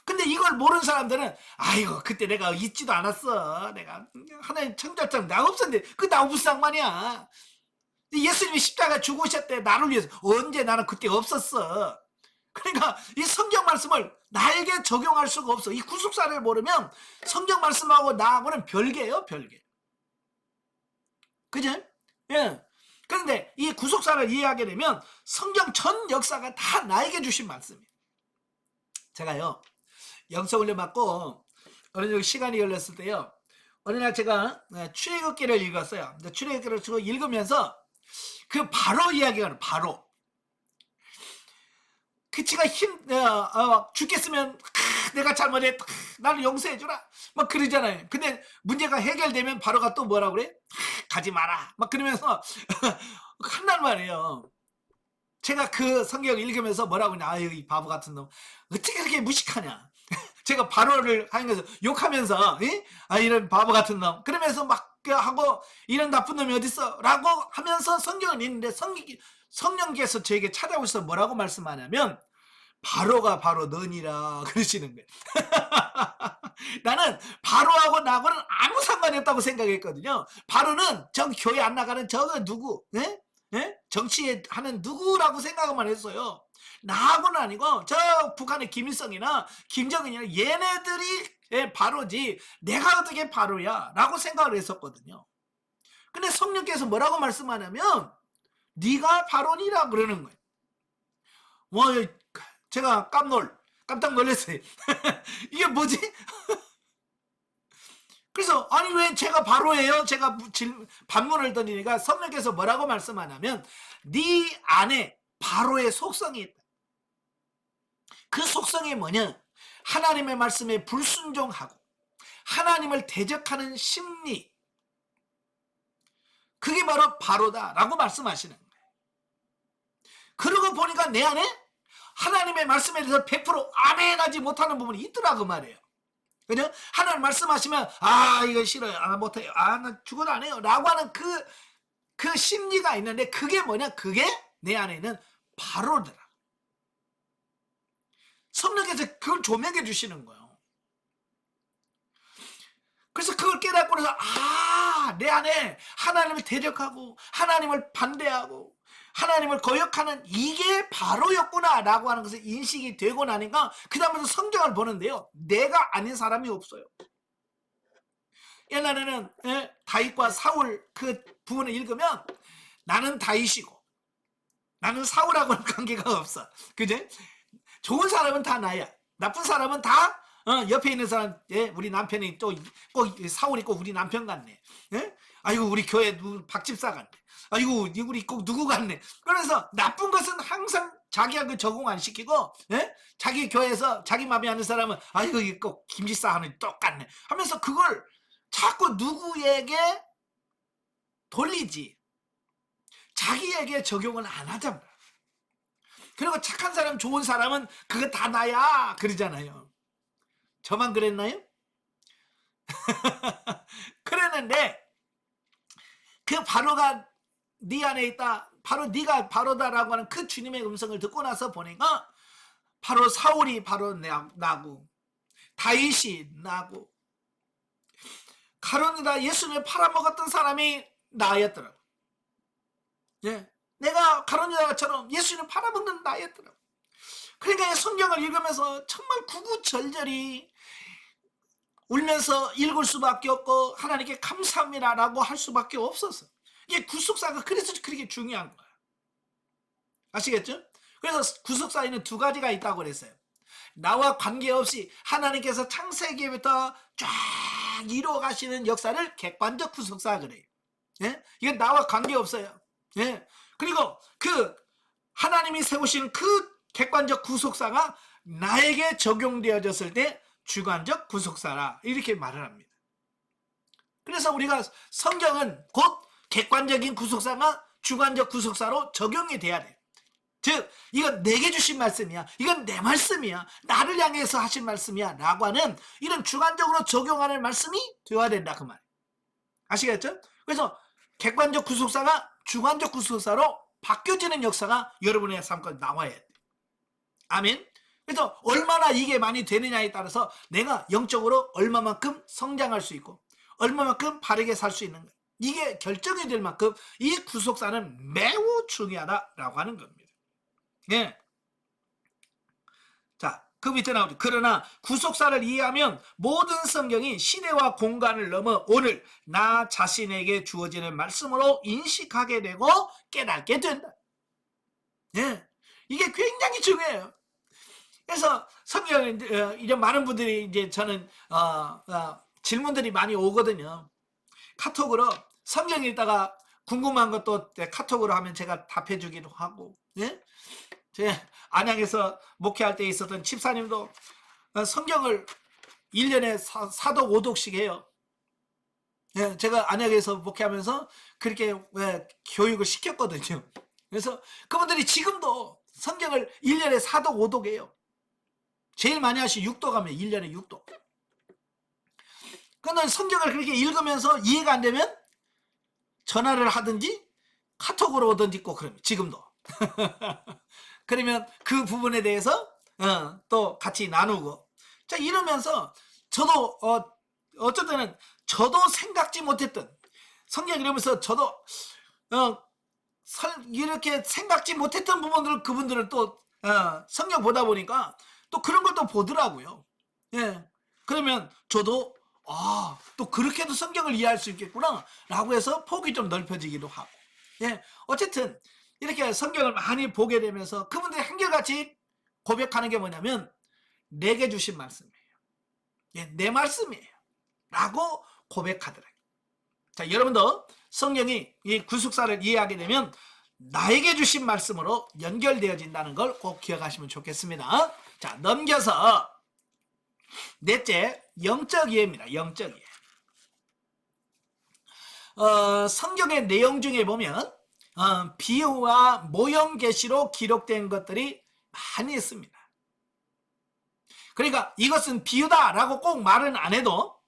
근데 이걸 모르는 사람들은 아이고 그때 내가 있지도 않았어. 내가 하나님 창조자처럼 나 없었는데 그 나 무슨 상관이야. 예수님이 십자가 죽으셨대 나를 위해서. 언제 나는 그때 없었어. 그러니까 이 성경 말씀을 나에게 적용할 수가 없어. 이 구속사를 모르면 성경 말씀하고 나하고는 별개예요, 별개. 그죠? 예. 그런데 이 구속사를 이해하게 되면 성경 전 역사가 다 나에게 주신 말씀이에요. 제가요, 영성훈련 받고 어느 정도 시간이 걸렸을 때요, 어느 날 제가 출애굽기를 읽었어요. 출애굽기를 읽으면서 그 바로 이야기가 나요. 바로. 그치가 죽겠으면 내가 잘못했다, 나를 용서해주라 막 그러잖아요. 근데 문제가 해결되면 바로가 또 뭐라 그래? 가지 마라 막 그러면서 한단 말이에요. 제가 그 성경 읽으면서 뭐라고 했냐, 아유 이 바보 같은 놈 어떻게 그렇게 무식하냐. 제가 바로를 하는 것을 욕하면서 아 이런 바보 같은 놈 그러면서 막 하고 이런 나쁜 놈이 어딨어 라고 하면서 성경을 읽는데 성령께서 저에게 찾아오셔서 뭐라고 말씀하냐면 바로가 바로 너니라 그러시는 거예요. 나는 바로하고 나하고는 아무 상관이 없다고 생각했거든요. 바로는 저 교회 안 나가는 저거 누구, 정치하는 누구라고 생각만 했어요. 나하고는 아니고 저 북한의 김일성이나 김정은이나 얘네들이 바로지 내가 어떻게 바로야 라고 생각을 했었거든요. 근데 성령께서 뭐라고 말씀하냐면 네가 바로니라 그러는 거예요. 뭐 제가 깜짝 놀랐어요. 이게 뭐지? 그래서 아니 왜 제가 바로예요? 제가 반문을 던지니까 성령께서 뭐라고 말씀하냐면 네 안에 바로의 속성이 있다. 그 속성이 뭐냐? 하나님의 말씀에 불순종하고 하나님을 대적하는 심리, 그게 바로 바로다라고 말씀하시는 거예요. 그러고 보니까 내 안에 하나님의 말씀에 대해서 100% 아멘하지 못하는 부분이 있더라고 말이에요. 그죠? 하나님 말씀하시면 아 이거 싫어요, 아 못해요, 아 나 죽어도 안 해요 라고 하는 그 심리가 있는데 그게 뭐냐? 그게 내 안에 있는 바로더라. 성령께서 그걸 조명해 주시는 거예요. 그래서 그걸 깨닫고 나서 내 안에 하나님을 대적하고 하나님을 반대하고 하나님을 거역하는 이게 바로였구나 라고 하는 것을 인식이 되고 나니까 그 다음부터 성경을 보는데요, 내가 아닌 사람이 없어요. 옛날에는 다윗과 사울 그 부분을 읽으면 나는 다윗이고 나는 사울하고는 관계가 없어. 그제? 좋은 사람은 다 나야. 나쁜 사람은 다 옆에 있는 사람, 우리 남편이 또 꼭 사울이 꼭 우리 남편 같네. 아이고 우리 교회 박집사 같네. 아이고 우리 꼭 누구 같네. 그래서 나쁜 것은 항상 자기하고 적응 안 시키고 자기 교회에서 자기 마음에 하는 사람은 아이고 꼭 김집사 하는 똑같네 하면서 그걸 자꾸 누구에게 돌리지 자기에게 적용을 안 하잖아. 그리고 착한 사람, 좋은 사람은 그거 다 나야 그러잖아요. 저만 그랬나요? 그랬는데 그 바로가 네 안에 있다, 바로 네가 바로다라고 하는 그 주님의 음성을 듣고 나서 보니까 바로 사울이 바로 나고 다윗이 나고 가룟유다 예수님을 팔아먹었던 사람이 나였더라고. 내가 가룟유다처럼 예수님을 팔아먹는 나였더라고. 그러니까 성경을 읽으면서 정말 구구절절히 울면서 읽을 수밖에 없고 하나님께 감사합니다라고 할 수밖에 없었어. 이게 구속사가 그래서 그렇게 중요한 거야. 아시겠죠? 그래서 구속사에는 두 가지가 있다고 그랬어요. 나와 관계없이 하나님께서 창세기부터 쫙 이루어 가시는 역사를 객관적 구속사 그래요. 이건 나와 관계없어요. 그리고 그 하나님이 세우신 그 객관적 구속사가 나에게 적용되어졌을 때 주관적 구속사라 이렇게 말을 합니다. 그래서 우리가 성경은 곧 객관적인 구속사가 주관적 구속사로 적용이 돼야 돼. 즉 이건 내게 주신 말씀이야, 이건 내 말씀이야, 나를 향해서 하신 말씀이야 라고 하는 이런 주관적으로 적용하는 말씀이 되어야 된다 그 말. 아시겠죠? 그래서 객관적 구속사가 주관적 구속사로 바뀌어지는 역사가 여러분의 삶까지 나와야 돼. 아멘. 그래서 얼마나 이게 많이 되느냐에 따라서 내가 영적으로 얼마만큼 성장할 수 있고 얼마만큼 바르게 살 수 있는 거예요. 이게 결정이 될 만큼 이 구속사는 매우 중요하다라고 하는 겁니다. 예. 자, 그 밑에 나오죠. 그러나 구속사를 이해하면 모든 성경이 시대와 공간을 넘어 오늘 나 자신에게 주어지는 말씀으로 인식하게 되고 깨닫게 된다. 예. 이게 굉장히 중요해요. 그래서 성경을 이제 많은 분들이 이제 저는 질문들이 많이 오거든요. 카톡으로 성경 읽다가 궁금한 것도 카톡으로 하면 제가 답해 주기도 하고, 예? 제 안양에서 목회할 때 있었던 집사님도 성경을 1년에 사독 5독씩 해요. 예, 제가 안양에서 목회하면서 그렇게 교육을 시켰거든요. 그래서 그분들이 지금도 성경을 1년에 사독 5독 해요. 제일 많이 하시 6독 하면 1년에 6독. 그러나 성경을 그렇게 읽으면서 이해가 안 되면 전화를 하든지 카톡으로 오든지 꼭 그럽니다. 지금도. 그러면 그 부분에 대해서 또 같이 나누고. 자, 이러면서 저도 어쩔 때는 저도 생각지 못했던 성경 읽으면서 저도 이렇게 생각지 못했던 부분들을 그분들은 또 성경 보다 보니까 또 그런 걸 또 보더라고요. 예. 그러면 저도 또 그렇게도 성경을 이해할 수 있겠구나 라고 해서 폭이 좀 넓혀지기도 하고. 예. 어쨌든 이렇게 성경을 많이 보게 되면서 그분들이 한결같이 고백하는 게 뭐냐면 내게 주신 말씀이에요. 예, 내 말씀이에요 라고 고백하더라고요. 자, 여러분도 성경이 이 구속사를 이해하게 되면 나에게 주신 말씀으로 연결되어진다는 걸 꼭 기억하시면 좋겠습니다. 자, 넘겨서 넷째, 영적 이해입니다. 영적 이해. 성경의 내용 중에 보면 비유와 모형 계시로 기록된 것들이 많이 있습니다. 그러니까 이것은 비유다라고 꼭 말은 안 해도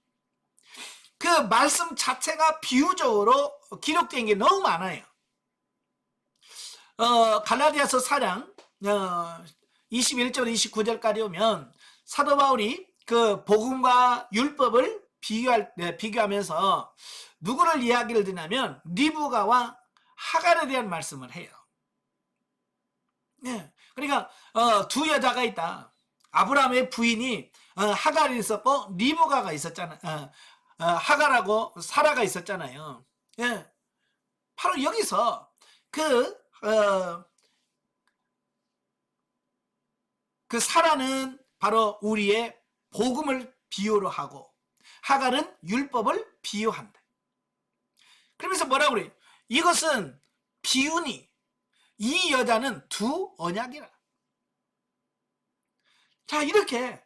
그 말씀 자체가 비유적으로 기록된 게 너무 많아요. 갈라디아서 4장 21절 29절까지 오면 사도 바울이 그 복음과 율법을 비교하면서 누구를 이야기를 드냐면 리브가와 하갈에 대한 말씀을 해요. 네. 그러니까 두 여자가 있다. 아브라함의 부인이 하갈이 있었고 리브가가 있었잖아. 하갈하고 사라가 있었잖아요. 예. 바로 여기서 그 사라는 바로 우리의 복음을 비유로 하고 하갈은 율법을 비유한다. 그러면서 뭐라고 그래요? 이것은 비유니 이 여자는 두 언약이라. 자, 이렇게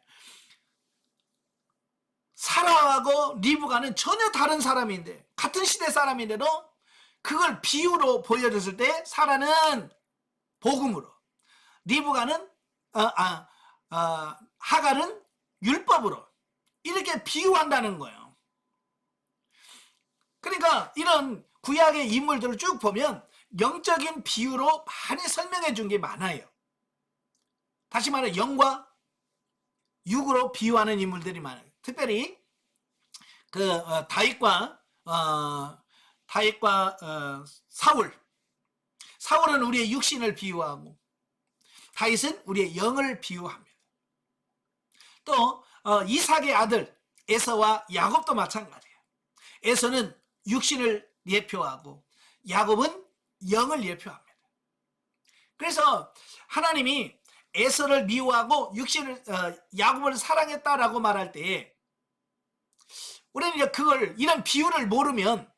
사라하고 리브가는 전혀 다른 사람인데 같은 시대 사람인데도 그걸 비유로 보여줬을 때 사라는 복음으로 리브가는 하갈은 율법으로 이렇게 비유한다는 거예요. 그러니까 이런 구약의 인물들을 쭉 보면 영적인 비유로 많이 설명해 준 게 많아요. 다시 말해 영과 육으로 비유하는 인물들이 많아요. 특별히 그 다윗과 사울은 우리의 육신을 비유하고 다윗은 우리의 영을 비유합니다. 또 이삭의 아들 에서와 야곱도 마찬가지예요. 에서는 육신을 예표하고 야곱은 영을 예표합니다. 그래서 하나님이 에서를 미워하고 야곱을 사랑했다라고 말할 때 우리는 이제 이런 비유를 모르면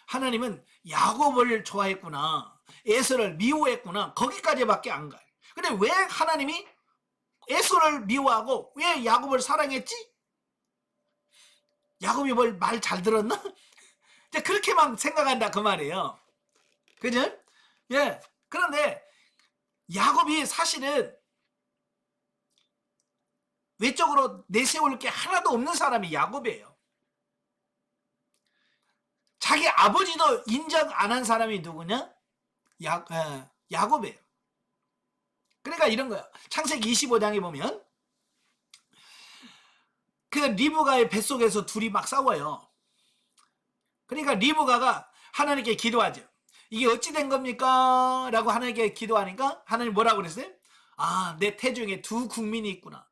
하나님은 야곱을 좋아했구나, 에서를 미워했구나, 거기까지밖에 안 가요. 근데 왜 하나님이 에서를 미워하고 왜 야곱을 사랑했지? 야곱이 뭘 말 잘 들었나? 그렇게만 생각한다 그 말이에요. 그죠? 예. 그런데 야곱이 사실은 외적으로 내세울 게 하나도 없는 사람이 야곱이에요. 자기 아버지도 인정 안 한 사람이 누구냐? 야곱이에요. 그러니까 이런 거야. 창세기 25장에 보면 그 리브가의 뱃속에서 둘이 막 싸워요. 그러니까 리브가가 하나님께 기도하죠. 이게 어찌 된 겁니까? 라고 하나님께 기도하니까 하나님 뭐라고 그랬어요? 아, 내 태중에 두 국민이 있구나.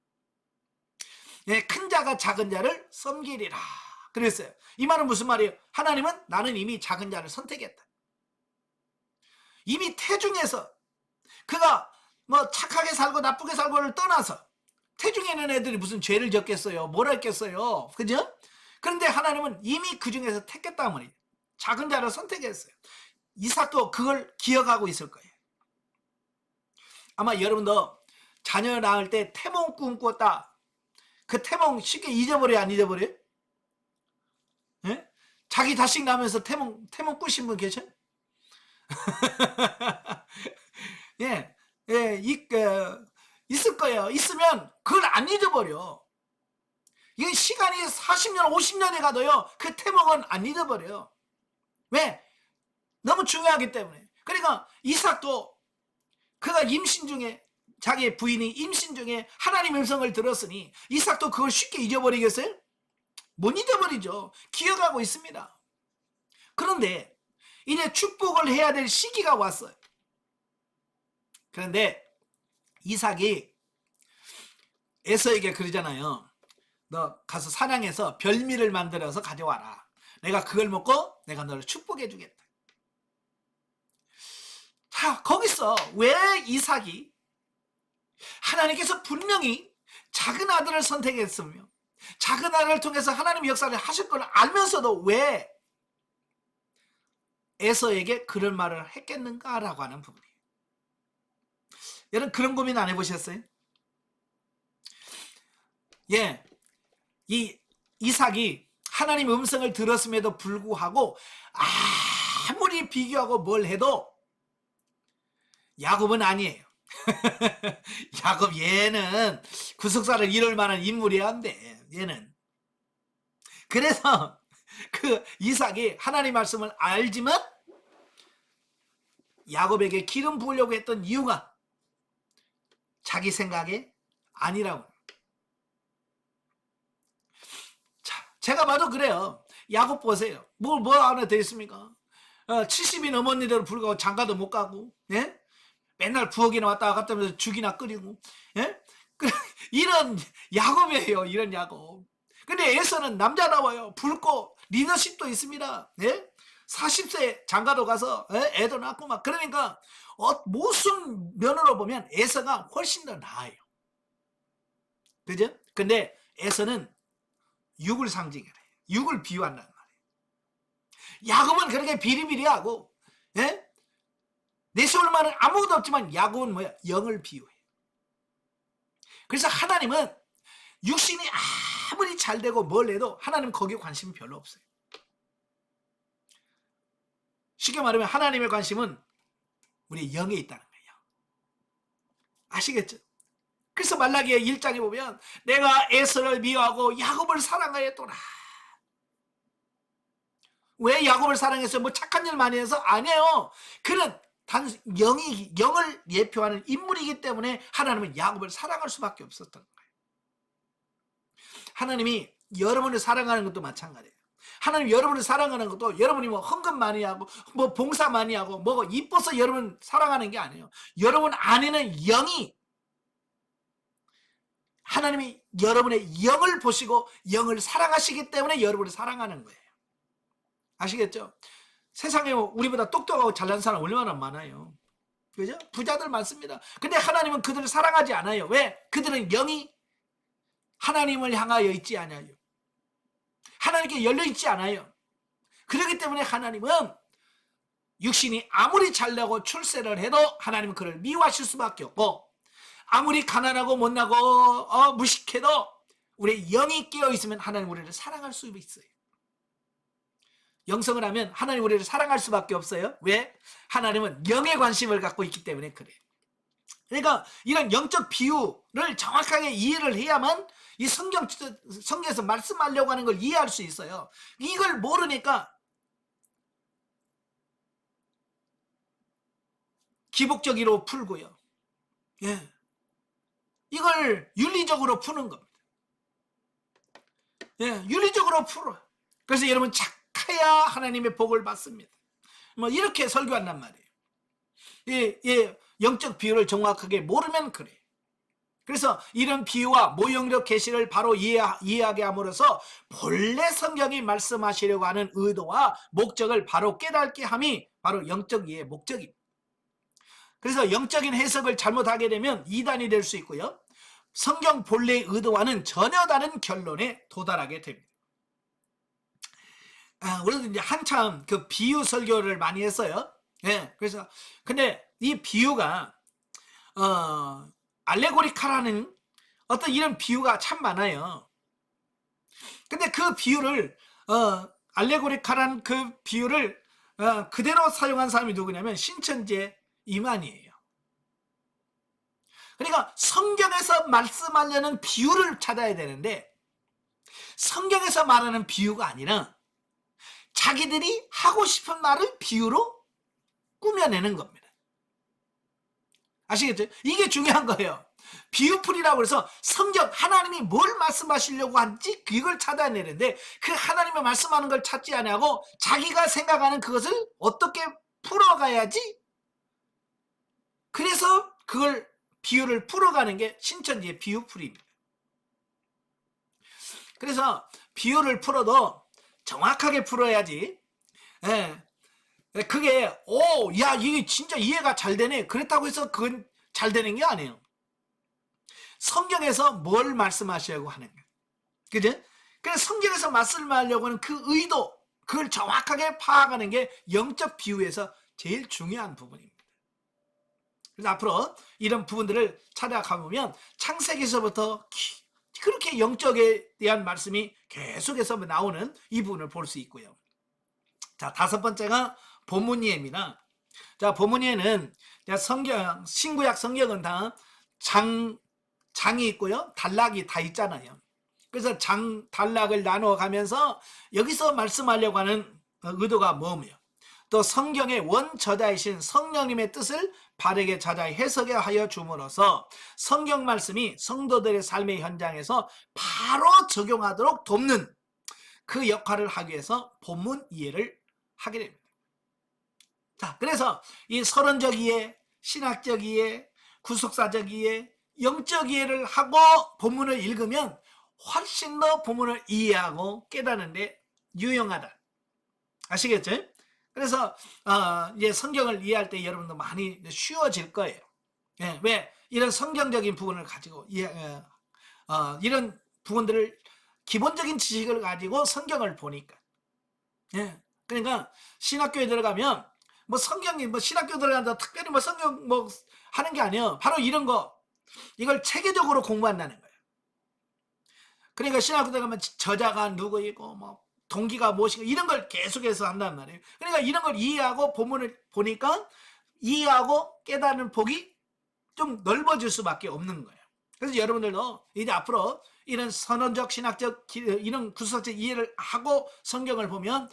예, 큰 자가 작은 자를 섬기리라 그랬어요. 이 말은 무슨 말이에요? 하나님은 나는 이미 작은 자를 선택했다. 이미 태중에서 그가 뭐 착하게 살고 나쁘게 살고를 떠나서 태중에 있는 애들이 무슨 죄를 졌겠어요? 뭘 했겠어요? 그죠? 그런데 하나님은 이미 그 중에서 택했단 말이에요. 작은 자를 선택했어요. 이삭도 그걸 기억하고 있을 거예요. 아마 여러분도 자녀 낳을 때 태몽 꿈 꿨다. 그 태몽 쉽게 잊어버려요? 안 잊어버려요? 예? 자기 자식 낳으면서 태몽 꾸신 분 계셔? 예, 예, 있을 거예요. 있으면 그걸 안 잊어버려. 이게 시간이 40년, 50년이 가도요, 그 태몽은 안 잊어버려요. 왜? 너무 중요하기 때문에. 그러니까 이삭도 그가 임신 중에, 자기의 부인이 임신 중에 하나님 음성을 들었으니 이삭도 그걸 쉽게 잊어버리겠어요? 못 잊어버리죠. 기억하고 있습니다. 그런데 이제 축복을 해야 될 시기가 왔어요. 그런데 이삭이 에서에게 그러잖아요. 너 가서 사냥해서 별미를 만들어서 가져와라. 내가 그걸 먹고 내가 너를 축복해 주겠다. 자, 거기서 왜 이삭이 하나님께서 분명히 작은 아들을 선택했으며 작은 아들을 통해서 하나님의 역사를 하실 걸 알면서도 왜 에서에게 그런 말을 했겠는가라고 하는 부분이에요. 여러분 그런 고민 안 해보셨어요? 예, 이 이삭이 하나님 음성을 들었음에도 불구하고 아무리 비교하고 뭘 해도 야곱은 아니에요. 야곱 얘는 구속사를 이룰 만한 인물이 안 돼. 얘는. 그래서 그 이삭이 하나님 말씀을 알지만 야곱에게 기름 부으려고 했던 이유가 자기 생각이 아니라고. 자, 제가 봐도 그래요. 야곱 보세요. 뭐 하나 더 있습니까? 70이 넘었는데도 불구하고 장가도 못 가고, 예? 맨날 부엌이나 왔다 갔다 하면서 죽이나 끓이고, 예? 이런 야곱이에요. 이런 야곱. 근데 에서는 남자다워요. 붉고 리더십도 있습니다. 예? 40세 장가도 가서 애도 낳고 막 그러니까 무슨 면으로 보면 에서가 훨씬 더 나아요. 그죠? 근데 에서는 육을 상징해요. 육을 비유한단 말이에요. 야곱은 그렇게 비리비리하고, 예? 내세울 말은 아무것도 없지만 야곱은 뭐야? 영을 비유해요. 그래서 하나님은 육신이 아무리 잘 되고 뭘 해도 하나님은 거기에 관심이 별로 없어요. 쉽게 말하면 하나님의 관심은 우리 영에 있다는 거예요. 아시겠죠? 그래서 말라기의 1장에 보면 내가 에서를 미워하고 야곱을 사랑하였더라. 왜 야곱을 사랑했어요? 뭐 착한 일 많이 해서? 아니에요. 그는 영을 예표하는 인물이기 때문에 하나님은 야곱을 사랑할 수밖에 없었던 거예요. 하나님이 여러분을 사랑하는 것도 마찬가지예요. 하나님 여러분을 사랑하는 것도 여러분이 뭐 헌금 많이 하고 뭐 봉사 많이 하고 뭐 이뻐서 여러분 사랑하는 게 아니에요. 여러분 안에는 영이, 하나님이 여러분의 영을 보시고 영을 사랑하시기 때문에 여러분을 사랑하는 거예요. 아시겠죠? 세상에 우리보다 똑똑하고 잘난 사람 얼마나 많아요. 그죠? 부자들 많습니다. 근데 하나님은 그들을 사랑하지 않아요. 왜? 그들은 영이 하나님을 향하여 있지 않아요. 하나님께 열려 있지 않아요. 그렇기 때문에 하나님은 육신이 아무리 잘나고 출세를 해도 하나님은 그를 미워하실 수밖에 없고, 아무리 가난하고 못나고 무식해도 우리의 영이 깨어있으면 하나님 우리를 사랑할 수 있어요. 영성을 하면 하나님 우리를 사랑할 수밖에 없어요. 왜? 하나님은 영에 관심을 갖고 있기 때문에 그래요. 그러니까 이런 영적 비유를 정확하게 이해를 해야만 이 성경에서 말씀하려고 하는 걸 이해할 수 있어요. 이걸 모르니까 기복적으로 풀고요. 예. 이걸 윤리적으로 푸는 겁니다. 예, 윤리적으로 풀어. 그래서 여러분 착해야 하나님의 복을 받습니다. 뭐 이렇게 설교한단 말이에요. 이 영적 비유를 정확하게 모르면 그래. 그래서 이런 비유와 모형적 계시를 바로 이해하게 함으로써 본래 성경이 말씀하시려고 하는 의도와 목적을 바로 깨닫게 함이 바로 영적 이해의 목적입니다. 그래서 영적인 해석을 잘못하게 되면 이단이 될 수 있고요. 성경 본래의 의도와는 전혀 다른 결론에 도달하게 됩니다. 우리도 이제 한참 그 비유 설교를 많이 했어요. 예, 그래서 근데 이 비유가 알레고리카라는 어떤 이런 비유가 참 많아요. 근데 그 비유를 알레고리카란 그 비유를 그대로 사용한 사람이 누구냐면 신천지의 이만희예요. 그러니까 성경에서 말씀하려는 비유를 찾아야 되는데 성경에서 말하는 비유가 아니라 자기들이 하고 싶은 말을 비유로 꾸며내는 겁니다. 아시겠죠? 이게 중요한 거예요. 비유풀이라고 해서 성경 하나님이 뭘 말씀하시려고 하는지 그걸 찾아내는데 그 하나님이 말씀하는 걸 찾지 않고 자기가 생각하는 그것을 어떻게 풀어가야지, 그래서 그걸 비유를 풀어가는 게 신천지의 비유풀이입니다. 그래서 비유를 풀어도 정확하게 풀어야지. 예. 그게 야 이게 진짜 이해가 잘 되네 그랬다고 해서 그건 잘 되는 게 아니에요. 성경에서 뭘 말씀하시려고 하는 거예요. 그죠? 그래서 성경에서 말씀하려고 하는 그 의도, 그걸 정확하게 파악하는 게 영적 비유에서 제일 중요한 부분입니다. 그래서 앞으로 이런 부분들을 찾아가보면 창세기에서부터 그렇게 영적에 대한 말씀이 계속해서 나오는 이 부분을 볼 수 있고요. 자, 다섯 번째가 본문이해입니다. 자, 본문이해는 성경, 신구약 성경은 다 장이 있고요. 단락이 다 있잖아요. 그래서 단락을 나누어 가면서 여기서 말씀하려고 하는 의도가 뭐며, 또 성경의 원저자이신 성령님의 뜻을 바르게 찾아 해석해 하여 줌으로써 성경 말씀이 성도들의 삶의 현장에서 바로 적용하도록 돕는 그 역할을 하기 위해서 본문 이해를 하게 됩니다. 자, 그래서 이 서론적 이해, 신학적 이해, 구속사적 이해, 영적 이해를 하고 본문을 읽으면 훨씬 더 본문을 이해하고 깨닫는데 유용하다. 아시겠죠? 그래서 이제 성경을 이해할 때 여러분도 많이 쉬워질 거예요. 예, 왜? 이런 성경적인 부분을 가지고 이런 부분들을 기본적인 지식을 가지고 성경을 보니까. 예, 그러니까 신학교에 들어가면 뭐 성경이 뭐 신학교 들어간다 특별히 뭐 성경 뭐 하는 게 아니에요. 바로 이런 거, 이걸 체계적으로 공부한다는 거예요. 그러니까 신학교 들어가면 저자가 누구이고 뭐 동기가 무엇이고 이런 걸 계속해서 한단 말이에요. 그러니까 이런 걸 이해하고 본문을 보니까 이해하고 깨닫는 폭이 좀 넓어질 수밖에 없는 거예요. 그래서 여러분들도 이제 앞으로 이런 선언적 신학적 이런 구속적 이해를 하고 성경을 보면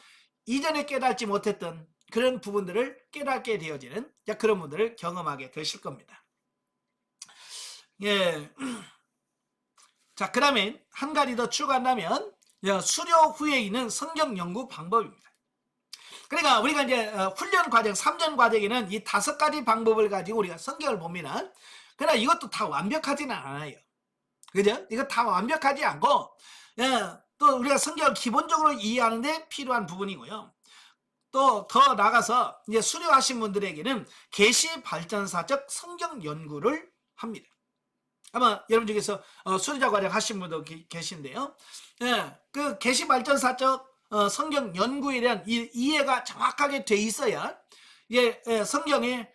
이전에 깨닫지 못했던 그런 부분들을 깨닫게 되어지는 그런 분들을 경험하게 되실 겁니다. 예. 자, 그다음에 한 가지 더 추가한다면 수료 후에 있는 성경 연구 방법입니다. 그러니까 우리가 이제 훈련 과정, 3전 과정에는 이 5가지 방법을 가지고 우리가 성경을 봅니다. 그러나 이것도 다 완벽하지는 않아요. 그죠? 이거 다 완벽하지 않고 또 우리가 성경을 기본적으로 이해하는데 필요한 부분이고요. 또 더 나가서 이제 수료하신 분들에게는 계시 발전사적 성경 연구를 합니다. 아마 여러분 중에서 수료자 과정 하신 분도 계신데요. 예, 그 계시 발전사적 성경 연구에 대한 이해가 정확하게 돼 있어야 성경에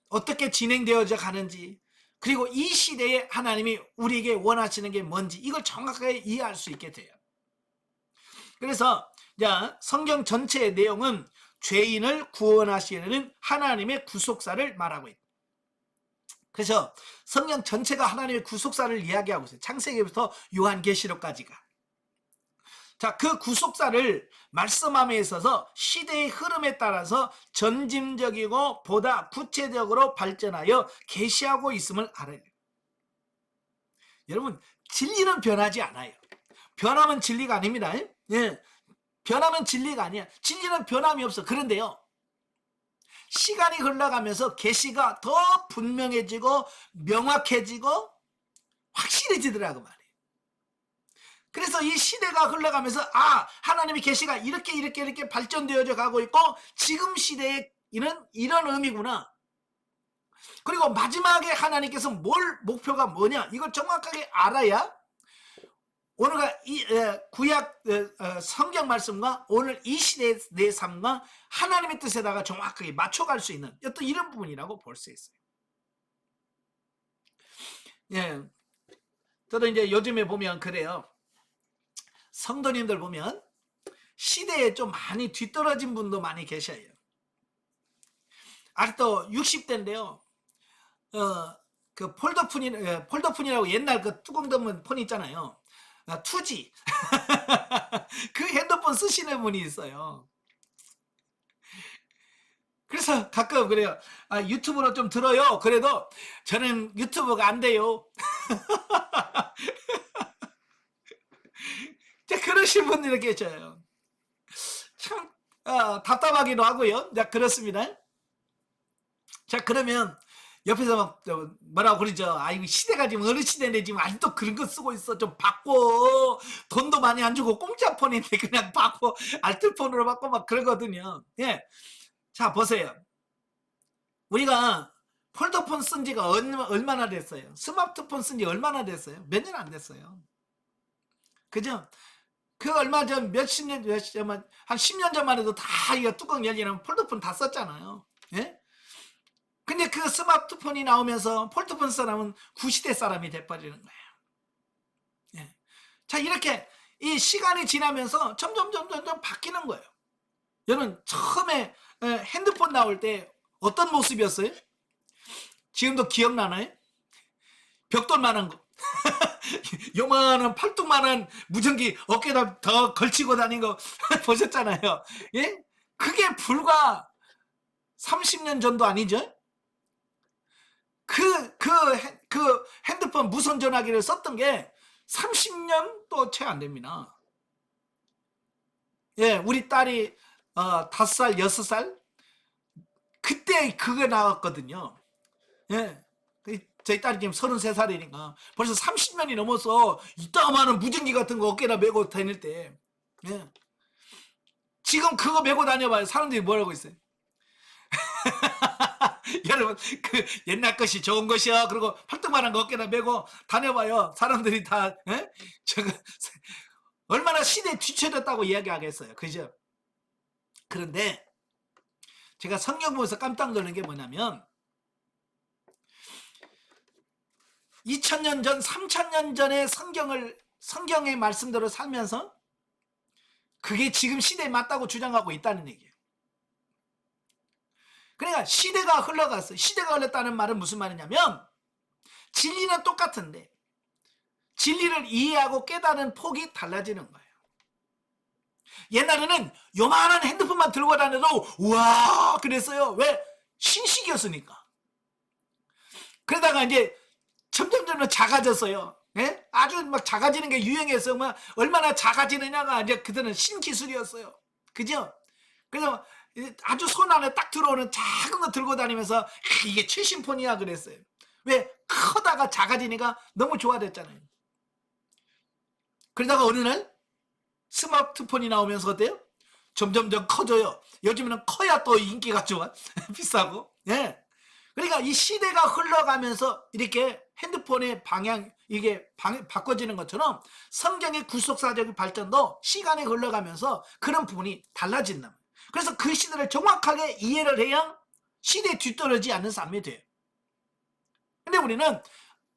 어떻게 진행되어져 가는지, 그리고 이 시대에 하나님이 우리에게 원하시는 게 뭔지 이걸 정확하게 이해할 수 있게 돼요. 그래서 성경 전체의 내용은 죄인을 구원하시려는 하나님의 구속사를 말하고 있다. 그래서 성경 전체가 하나님의 구속사를 이야기하고 있어요. 창세기부터 요한계시록까지가. 자, 그 구속사를 말씀함에 있어서 시대의 흐름에 따라서 점진적이고 보다 구체적으로 발전하여 계시하고 있음을 알아야 돼요. 여러분, 진리는 변하지 않아요. 변하면 진리가 아닙니다. 예. 변하면 진리가 아니야. 진리는 변함이 없어. 그런데요, 시간이 흘러가면서 계시가 더 분명해지고 명확해지고 확실해지더라고 말이에요. 그래서 이 시대가 흘러가면서 하나님의 계시가 이렇게 발전되어져 가고 있고 지금 시대에 이런 의미구나. 그리고 마지막에 하나님께서 목표가 뭐냐, 이걸 정확하게 알아야 오늘과 이 구약 성경 말씀과 오늘 이 시대의 내 삶과 하나님의 뜻에다가 정확하게 맞춰갈 수 있는 어떤 이런 부분이라고 볼 수 있어요. 예, 저도 이제 요즘에 보면 그래요. 성도님들 보면 시대에 좀 많이 뒤떨어진 분도 많이 계셔요. 아직도 60대인데요. 그 폴더폰이라고 옛날 그 뚜껑 덮는 폰 있잖아요. 2G. 그 핸드폰 쓰시는 분이 있어요. 그래서 가끔 그래요. 유튜브로 좀 들어요. 그래도 저는 유튜브가 안 돼요. 그러신 분들이 계셔요. 참 답답하기도 하고요. 자, 그렇습니다. 자, 그러면 옆에서 막 뭐라고 그러죠. 이거 시대가 지금 어느 시대인데 지금 아직도 그런 거 쓰고 있어. 좀 바꿔. 돈도 많이 안 주고 공짜 폰인데 그냥 바꿔. 알뜰폰으로 바꿔 막 그러거든요. 예. 자, 보세요. 우리가 폴더폰 쓴 지가 얼마나 됐어요? 스마트폰 쓴 지 얼마나 됐어요? 몇 년 안 됐어요. 그죠? 그 얼마 전 몇십 년, 한 10년 전만 해도 다 이거 뚜껑 열리는 폴더폰 다 썼잖아요. 예? 근데 그 스마트폰이 나오면서 폴더폰 사람은 구시대 사람이 돼버리는 거예요. 예. 자, 이렇게 이 시간이 지나면서 점점 바뀌는 거예요. 여러분, 처음에 핸드폰 나올 때 어떤 모습이었어요? 지금도 기억나나요? 벽돌만한 거. 요만한 팔뚝만한 무전기 어깨에다 더 걸치고 다닌 거 보셨잖아요. 예? 그게 불과 30년 전도 아니죠? 그 핸드폰 무선 전화기를 썼던 게 30년도 채 안 됩니다. 예, 우리 딸이 5살, 6살 그때 그게 나왔거든요. 예. 저희 딸이 지금 33살이니까 벌써 30년이 넘어서 이따가마는 무전기 같은 거 어깨에다 메고 다닐 때, 예. 지금 그거 메고 다녀봐요. 사람들이 뭐라고 있어요? 여러분, 그 옛날 것이 좋은 것이야. 그리고 팔뚝만한 거 어깨에다 메고 다녀봐요. 사람들이 다 저거 얼마나 시대에 뒤처졌다고 이야기하겠어요. 그죠? 그런데 제가 성경 보면서 깜짝 놀란 게 뭐냐면 2000년 전, 3000년 전의 성경의 말씀대로 살면서 그게 지금 시대에 맞다고 주장하고 있다는 얘기예요. 그러니까 시대가 흘러갔어요. 시대가 흘렀다는 말은 무슨 말이냐면 진리는 똑같은데 진리를 이해하고 깨달은 폭이 달라지는 거예요. 옛날에는 요만한 핸드폰만 들고 다녀도 우와 그랬어요. 왜? 신식이었으니까. 그러다가 이제 점점 작아졌어요. 예? 아주 막 작아지는 게 유행해서 막 얼마나 작아지느냐가 이제 그때는 신기술이었어요. 그죠? 그래서 아주 손 안에 딱 들어오는 작은 거 들고 다니면서 이게 최신폰이야 그랬어요. 왜? 커다가 작아지니까 너무 좋아졌잖아요. 그러다가 어느 날 스마트폰이 나오면서 어때요? 점점 커져요. 요즘에는 커야 또 인기가 좋아. 비싸고. 예. 그러니까 이 시대가 흘러가면서 이렇게 핸드폰의 이게 바꿔지는 것처럼 성경의 구속사적인 발전도 시간이 흘러가면서 그런 부분이 달라진다. 그래서 그 시대를 정확하게 이해를 해야 시대에 뒤떨어지지 않는 삶이 돼요. 근데 우리는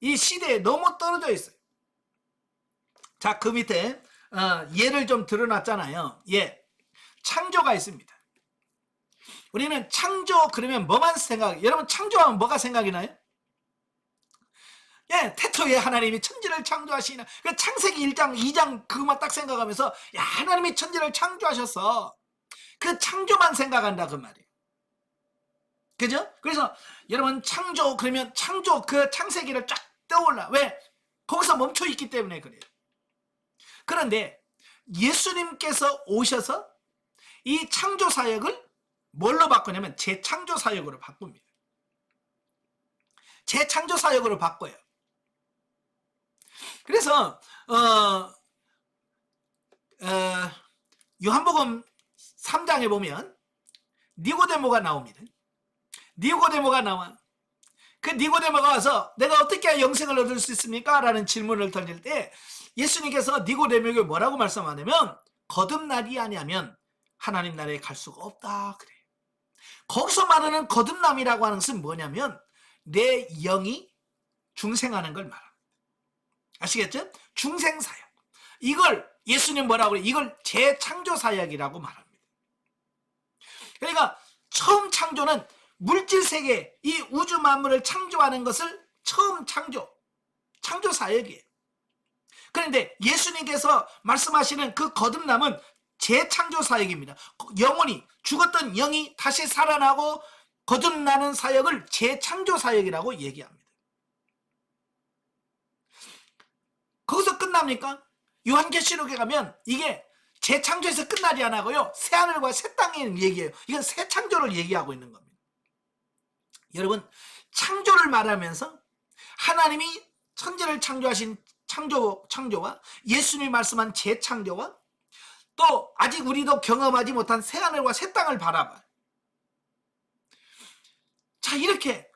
이 시대에 너무 떨어져 있어요. 자, 그 밑에 예를 좀 드러놨잖아요. 예, 창조가 있습니다. 우리는 창조 그러면 뭐만 여러분 창조하면 뭐가 생각이 나요? 예, 태초에 하나님이 천지를 창조하시나. 그 창세기 1장, 2장 그것만 딱 생각하면서 야, 하나님이 천지를 창조하셨어. 그 창조만 생각한다 그 말이에요. 그죠? 그래서 여러분 창조 그러면 창조 그 창세기를 쫙 떠올라. 왜? 거기서 멈춰 있기 때문에 그래요. 그런데 예수님께서 오셔서 이 창조 사역을 뭘로 바꾸냐면 재창조 사역으로 바꿉니다. 재창조 사역으로 바꿔요. 그래서 요한복음 3장에 보면 니고데모가 나옵니다. 니고데모가 나와. 그 니고데모가 와서 내가 어떻게 해야 영생을 얻을 수 있습니까? 라는 질문을 던질 때 예수님께서 니고데모에게 뭐라고 말씀하냐면 거듭나지 아니하면 하나님 나라에 갈 수가 없다 그래요. 거기서 말하는 거듭남이라고 하는 것은 뭐냐면 내 영이 중생하는 걸 말합니다. 아시겠죠? 중생사역. 이걸 예수님 뭐라고 그래요? 이걸 재창조사역이라고 말합니다. 그러니까 처음 창조는 물질세계, 이 우주 만물을 창조하는 것을 처음 창조사역이에요. 그런데 예수님께서 말씀하시는 그 거듭남은 재창조사역입니다. 영혼이, 죽었던 영이 다시 살아나고 거듭나는 사역을 재창조사역이라고 얘기합니다. 거기서 끝납니까? 요한계시록에 가면 이게 재창조에서 끝나지 않고요. 새하늘과 새 땅의 얘기예요. 이건 새 창조를 얘기하고 있는 겁니다. 여러분, 창조를 말하면서 하나님이 천지를 창조하신 창조와 예수님이 말씀한 재창조와 또 아직 우리도 경험하지 못한 새하늘과 새 땅을 바라봐요. 자, 이렇게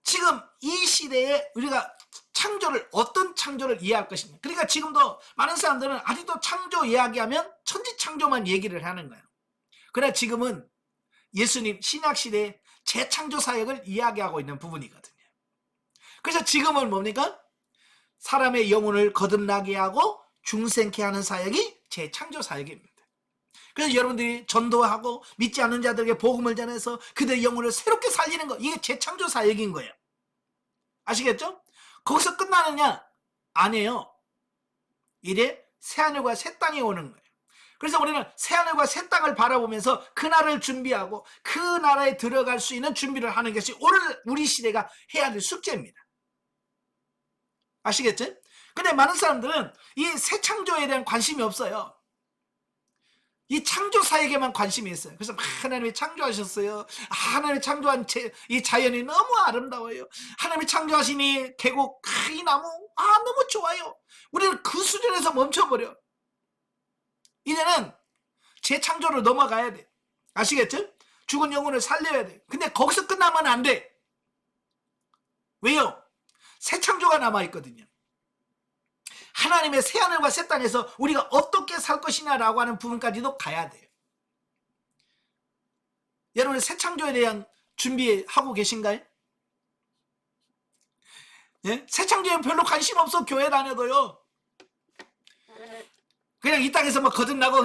지금 이 시대에 우리가 창조를 어떤 창조를 이해할 것입니까? 그러니까 지금도 많은 사람들은 아직도 창조 이야기하면 천지 창조만 얘기를 하는 거예요. 그러나 지금은 예수님 신약시대에 재창조 사역을 이야기하고 있는 부분이거든요. 그래서 지금은 뭡니까? 사람의 영혼을 거듭나게 하고 중생케 하는 사역이 재창조 사역입니다. 그래서 여러분들이 전도하고 믿지 않는 자들에게 복음을 전해서 그들의 영혼을 새롭게 살리는 거, 이게 재창조 사역인 거예요. 아시겠죠? 거기서 끝나느냐? 아니에요. 이래 새하늘과 새 땅이 오는 거예요. 그래서 우리는 새하늘과 새 땅을 바라보면서 그 나라를 준비하고 그 나라에 들어갈 수 있는 준비를 하는 것이 오늘 우리 시대가 해야 될 숙제입니다. 아시겠죠? 근데 많은 사람들은 이 새 창조에 대한 관심이 없어요. 이 창조 사역에만 관심이 있어요. 그래서 하나님이 창조하셨어요. 하나님이 창조한 이 자연이 너무 아름다워요. 하나님이 창조하신 이 계곡, 이 나무, 너무 좋아요. 우리는 그 수준에서 멈춰버려. 이제는 재창조로 넘어가야 돼. 아시겠죠? 죽은 영혼을 살려야 돼. 근데 거기서 끝나면 안 돼. 왜요? 새 창조가 남아있거든요. 하나님의 새하늘과 새 땅에서 우리가 어떻게 살 것이냐라고 하는 부분까지도 가야 돼요. 여러분 새 창조에 대한 준비하고 계신가요? 예? 새 창조에 별로 관심 없어. 교회 다녀도요. 그냥 이 땅에서 뭐 거듭나고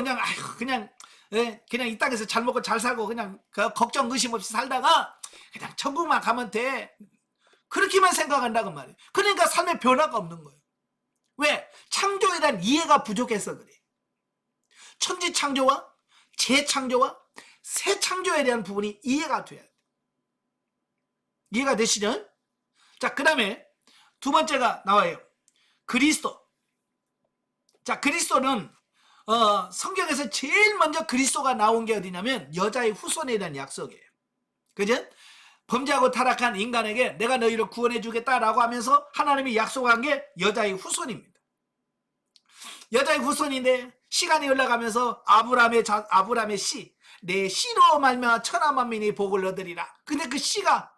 그냥 이 땅에서 잘 먹고 잘 살고 그냥 걱정 의심 없이 살다가 그냥 천국만 가면 돼. 그렇게만 생각한다고 말이에요. 그러니까 삶에 변화가 없는 거예요. 왜? 창조에 대한 이해가 부족해서 그래. 천지 창조와 재창조와 새 창조에 대한 부분이 이해가 돼야 돼. 이해가 되시죠? 자, 그 다음에 두 번째가 나와요. 그리스도. 자, 그리스도는 성경에서 제일 먼저 그리스도가 나온 게 어디냐면 여자의 후손에 대한 약속이에요. 그죠? 범죄하고 타락한 인간에게 내가 너희를 구원해 주겠다라고 하면서 하나님이 약속한 게 여자의 후손입니다. 여자의 후손인데 시간이 흘러가면서 아브라함의 씨, 내 씨로 말미암아 천하 만민이 복을 얻으리라. 근데 그 씨가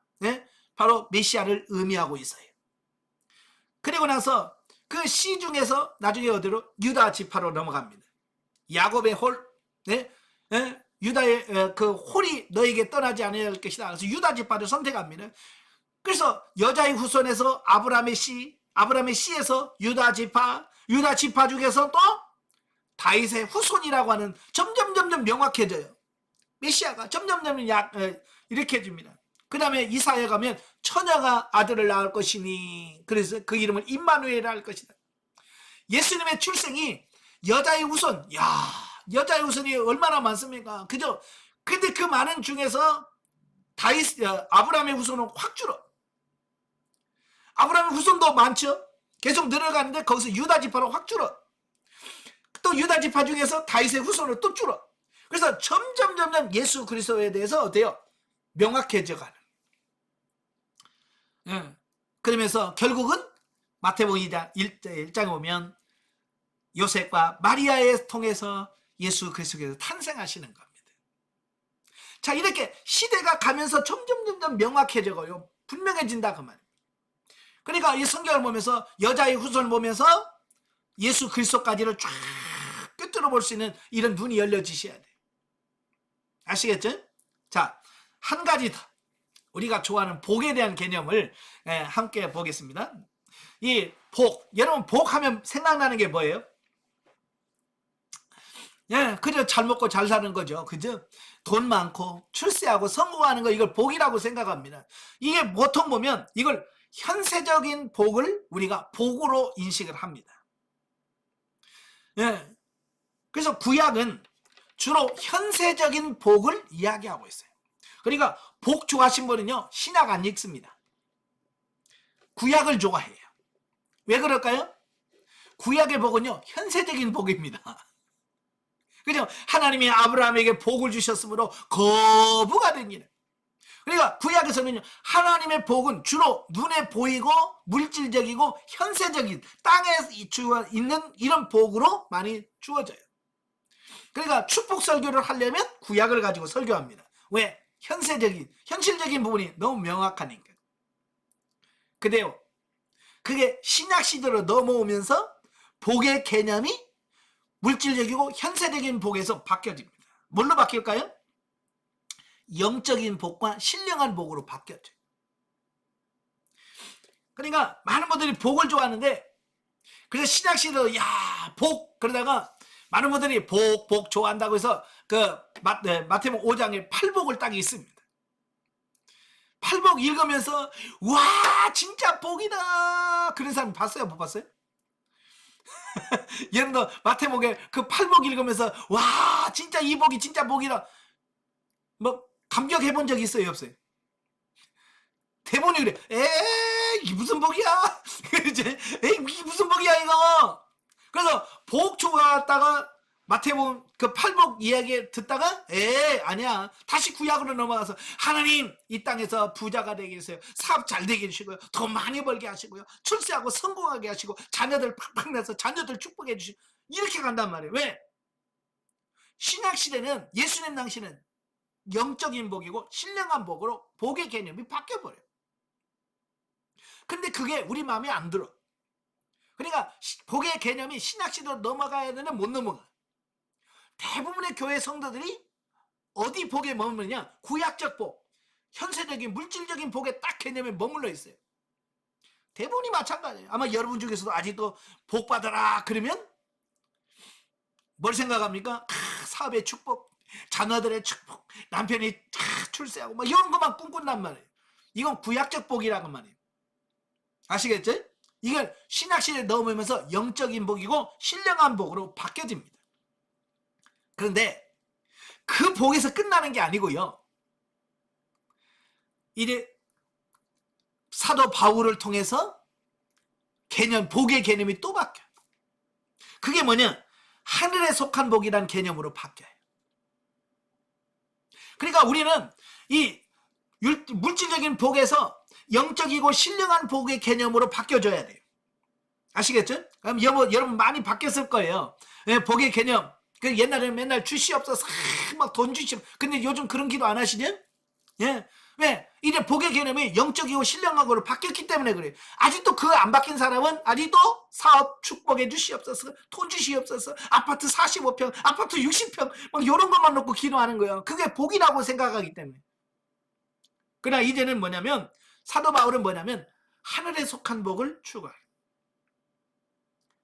바로 메시아를 의미하고 있어요. 그리고 나서 그 씨 중에서 나중에 어디로? 유다 지파로 넘어갑니다. 야곱의 홀, 유다의 그 홀이 너에게 떠나지 않을 것이다. 그래서 유다 지파를 선택합니다. 그래서 여자의 후손에서 아브라함의 씨에서 유다 지파 중에서 또 다윗의 후손이라고 하는 점점 명확해져요. 메시아가 점점 이렇게 해줍니다. 그 다음에 이사야 가면 처녀가 아들을 낳을 것이니 그래서 그 이름을 임마누엘이라 할 것이다. 예수님의 출생이 여자의 후손, 여자의 후손이 얼마나 많습니까? 그죠? 근데 그 많은 중에서 아브라함의 후손은 확 줄어. 아브라함의 후손도 많죠? 계속 늘어가는데 거기서 유다 지파로 확 줄어. 또 유다 지파 중에서 다윗의 후손으로 또 줄어. 그래서 점점 예수 그리스도에 대해서 어때요? 명확해져 가는. 그러면서 결국은 마태복음 1장에 보면 요셉과 마리아의 통해서 예수 그리스도께서 탄생하시는 겁니다. 자, 이렇게 시대가 가면서 점점 명확해져 가요. 분명해진다 그 말입니다. 그러니까 이 성경을 보면서 여자의 후손을 보면서 예수 그리스도까지를 쫙 꿰뚫어 볼 수 있는 이런 눈이 열려지셔야 돼요. 아시겠죠? 자, 한 가지 더 우리가 좋아하는 복에 대한 개념을 함께 보겠습니다. 이 복, 여러분 복하면 생각나는 게 뭐예요? 그저 잘 먹고 잘 사는 거죠. 그죠? 돈 많고 출세하고 성공하는 거 이걸 복이라고 생각합니다. 이게 보통 보면 이걸 현세적인 복을 우리가 복으로 인식을 합니다. 그래서 구약은 주로 현세적인 복을 이야기하고 있어요. 그러니까 복 좋아하신 분은요 신약 안 읽습니다. 구약을 좋아해요. 왜 그럴까요? 구약의 복은요 현세적인 복입니다. 그죠? 하나님이 아브라함에게 복을 주셨으므로 거부가 됩니다. 그러니까 구약에서는 하나님의 복은 주로 눈에 보이고 물질적이고 현세적인 땅에 있는 이런 복으로 많이 주어져요. 그러니까 축복 설교를 하려면 구약을 가지고 설교합니다. 왜? 현실적인 부분이 너무 명확하니까. 그래요. 그게 신약 시대로 넘어오면서 복의 개념이 물질적이고 현세적인 복에서 바뀌어집니다. 뭘로 바뀔까요? 영적인 복과 신령한 복으로 바뀌었죠. 그러니까 많은 분들이 복을 좋아하는데 그래서 신약 시대로 복 그러다가 많은 분들이 복 좋아한다고 해서 그 마태복음 5장에 팔복을 딱 있습니다. 팔복 읽으면서 와 진짜 복이다 그런 사람 봤어요? 못 봤어요? 여러분도 마태복에 그 팔복 읽으면서 와 진짜 이 복이 진짜 복이다 뭐 감격해 본 적 있어요? 없어요? 대본이 그래. 에이 이게 무슨 복이야? 에이 이게 무슨 복이야 이거? 그래서 복 좋아했다가 마태복음 그 팔복 이야기 듣다가 아니야 다시 구약으로 넘어가서 하나님 이 땅에서 부자가 되게 해주세요. 사업 잘 되게 해주시고요. 돈 많이 벌게 하시고요. 출세하고 성공하게 하시고 자녀들 팍팍 내서 자녀들 축복해 주시고 이렇게 간단 말이에요. 왜? 신약시대는 예수님 당시는 영적인 복이고 신령한 복으로 복의 개념이 바뀌어버려요. 근데 그게 우리 마음에 안 들어. 그러니까 복의 개념이 신약시대로 넘어가야 되는데 못 넘어가. 대부분의 교회 성도들이 어디 복에 머무르냐? 구약적 복, 현세적인 물질적인 복에 딱 개념에 머물러 있어요. 대부분이 마찬가지예요. 아마 여러분 중에서도 아직도 복 받아라 그러면 뭘 생각합니까? 사업의 축복, 자녀들의 축복, 남편이 출세하고 막 이런 것만 꿈꾼단 말이에요. 이건 구약적 복이라고 말이에요. 아시겠죠? 이걸 신약시대에 넘으면서 영적인 복이고 신령한 복으로 바뀌어집니다. 그런데 그 복에서 끝나는 게 아니고요. 이제 사도 바울을 통해서 복의 개념이 또 바뀌어요. 그게 뭐냐? 하늘에 속한 복이란 개념으로 바뀌어요. 그러니까 우리는 이 물질적인 복에서 영적이고 신령한 복의 개념으로 바뀌어줘야 돼요. 아시겠죠? 그럼 여러분 많이 바뀌었을 거예요. 복의 개념. 그 옛날에는 맨날 주시옵소서 막 돈 주시옵소서. 근데 요즘 그런 기도 안 하시죠? 왜? 이제 복의 개념이 영적이고 신령하고로 바뀌었기 때문에 그래요. 아직도 그 안 바뀐 사람은 아직도 사업 축복해 주시옵소서, 돈 주시옵소서, 아파트 45평, 아파트 60평 막 이런 것만 놓고 기도하는 거예요. 그게 복이라고 생각하기 때문에. 그러나 이제는 뭐냐면 사도 바울은 뭐냐면 하늘에 속한 복을 추구해요.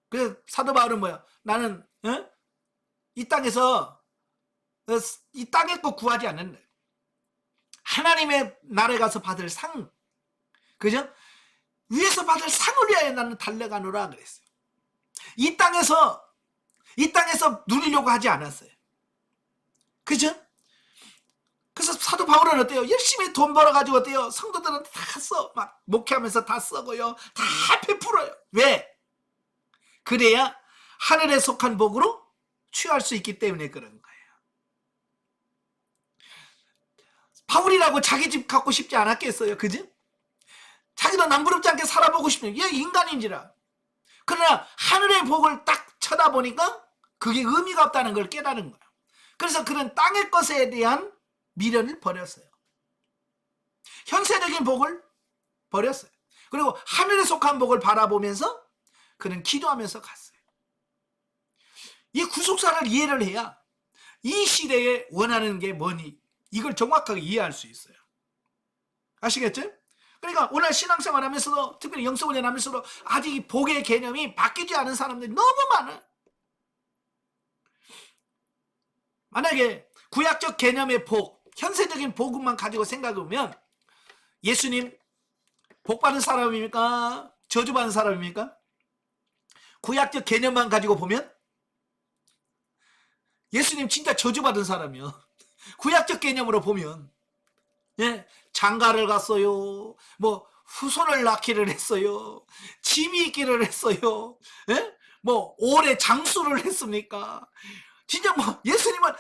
그래서 사도 바울은 뭐야? 나는 이 땅에서 이 땅의 것 구하지 않는다. 하나님의 나라에 가서 받을 상, 그죠? 위에서 받을 상을 위하여 나는 달려가노라 그랬어요. 이 땅에서 누리려고 하지 않았어요. 그죠? 그래서 사도 바울은 어때요? 열심히 돈 벌어가지고 어때요? 성도들은 다 써. 막 목회하면서 다 쓰고요. 다 베풀어요. 왜? 그래야 하늘에 속한 복으로 취할 수 있기 때문에 그런 거예요. 바울이라고 자기 집 갖고 싶지 않았겠어요? 그죠? 자기도 남부럽지 않게 살아보고 싶은 얘 인간인지라. 그러나 하늘의 복을 딱 쳐다보니까 그게 의미가 없다는 걸 깨달은 거예요. 그래서 그런 땅의 것에 대한 미련을 버렸어요. 현세적인 복을 버렸어요. 그리고 하늘에 속한 복을 바라보면서 그는 기도하면서 갔어요. 이 구속사를 이해를 해야 이 시대에 원하는 게 뭐니 이걸 정확하게 이해할 수 있어요. 아시겠죠? 그러니까 오늘 신앙생활 하면서도 특별히 영성훈련 하면서도 아직 이 복의 개념이 바뀌지 않은 사람들이 너무 많아요. 만약에 구약적 개념의 복, 현세적인 복음만 가지고 생각해보면 예수님 복받은 사람입니까? 저주받은 사람입니까? 구약적 개념만 가지고 보면 예수님 진짜 저주받은 사람이요. 구약적 개념으로 보면 예, 장가를 갔어요. 뭐 후손을 낳기를 했어요. 짐이 있기를 했어요. 예? 뭐 오래 장수를 했습니까? 진짜 뭐 예수님은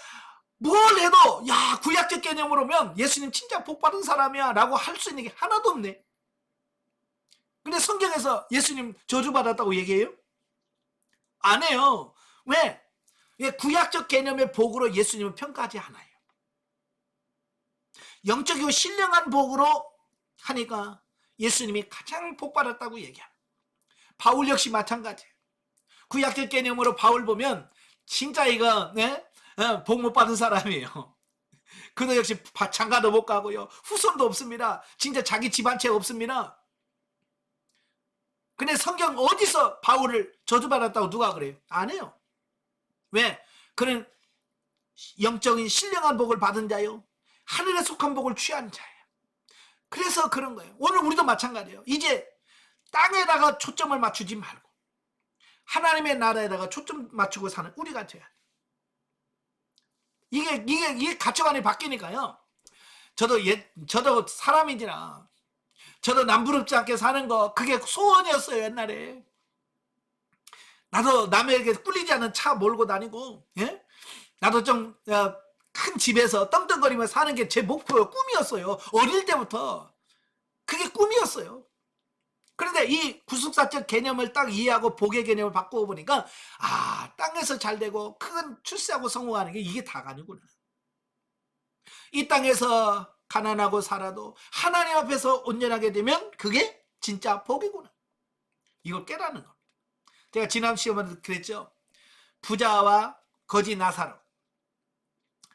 뭘 해도 야 구약적 개념으로 보면 예수님 진짜 복받은 사람이야 라고 할 수 있는 게 하나도 없네. 근데 성경에서 예수님 저주받았다고 얘기해요? 안 해요. 왜? 구약적 개념의 복으로 예수님을 평가하지 않아요. 영적이고 신령한 복으로 하니까 예수님이 가장 복받았다고 얘기합니다. 바울 역시 마찬가지예요. 구약적 개념으로 바울 보면 진짜 이거 복 못 받은 사람이에요. 그도 역시 장가도 못 가고요. 후손도 없습니다. 진짜 자기 집 한 채 없습니다. 근데 성경 어디서 바울을 저주받았다고 누가 그래요? 안 해요. 왜? 그는 영적인 신령한 복을 받은 자요. 하늘에 속한 복을 취한 자예요. 그래서 그런 거예요. 오늘 우리도 마찬가지예요. 이제 땅에다가 초점을 맞추지 말고 하나님의 나라에다가 초점 맞추고 사는 우리가 돼야 돼. 이게 가치관이 바뀌니까요. 저도 사람이지라 저도 남부럽지 않게 사는 거 그게 소원이었어요. 옛날에 나도 남에게 꿀리지 않은 차 몰고 다니고 예? 나도 좀 큰 집에서 떵떵거리며 사는 게 제 목표요. 꿈이었어요. 어릴 때부터 그게 꿈이었어요. 그런데 이 구속사적 개념을 딱 이해하고 복의 개념을 바꾸어 보니까 아 땅에서 잘 되고 큰 출세하고 성공하는 게 이게 다가 아니구나. 이 땅에서 가난하고 살아도 하나님 앞에서 온전하게 되면 그게 진짜 복이구나. 이걸 깨닫는 겁니다. 제가 지난 시험에도 그랬죠. 부자와 거지 나사로.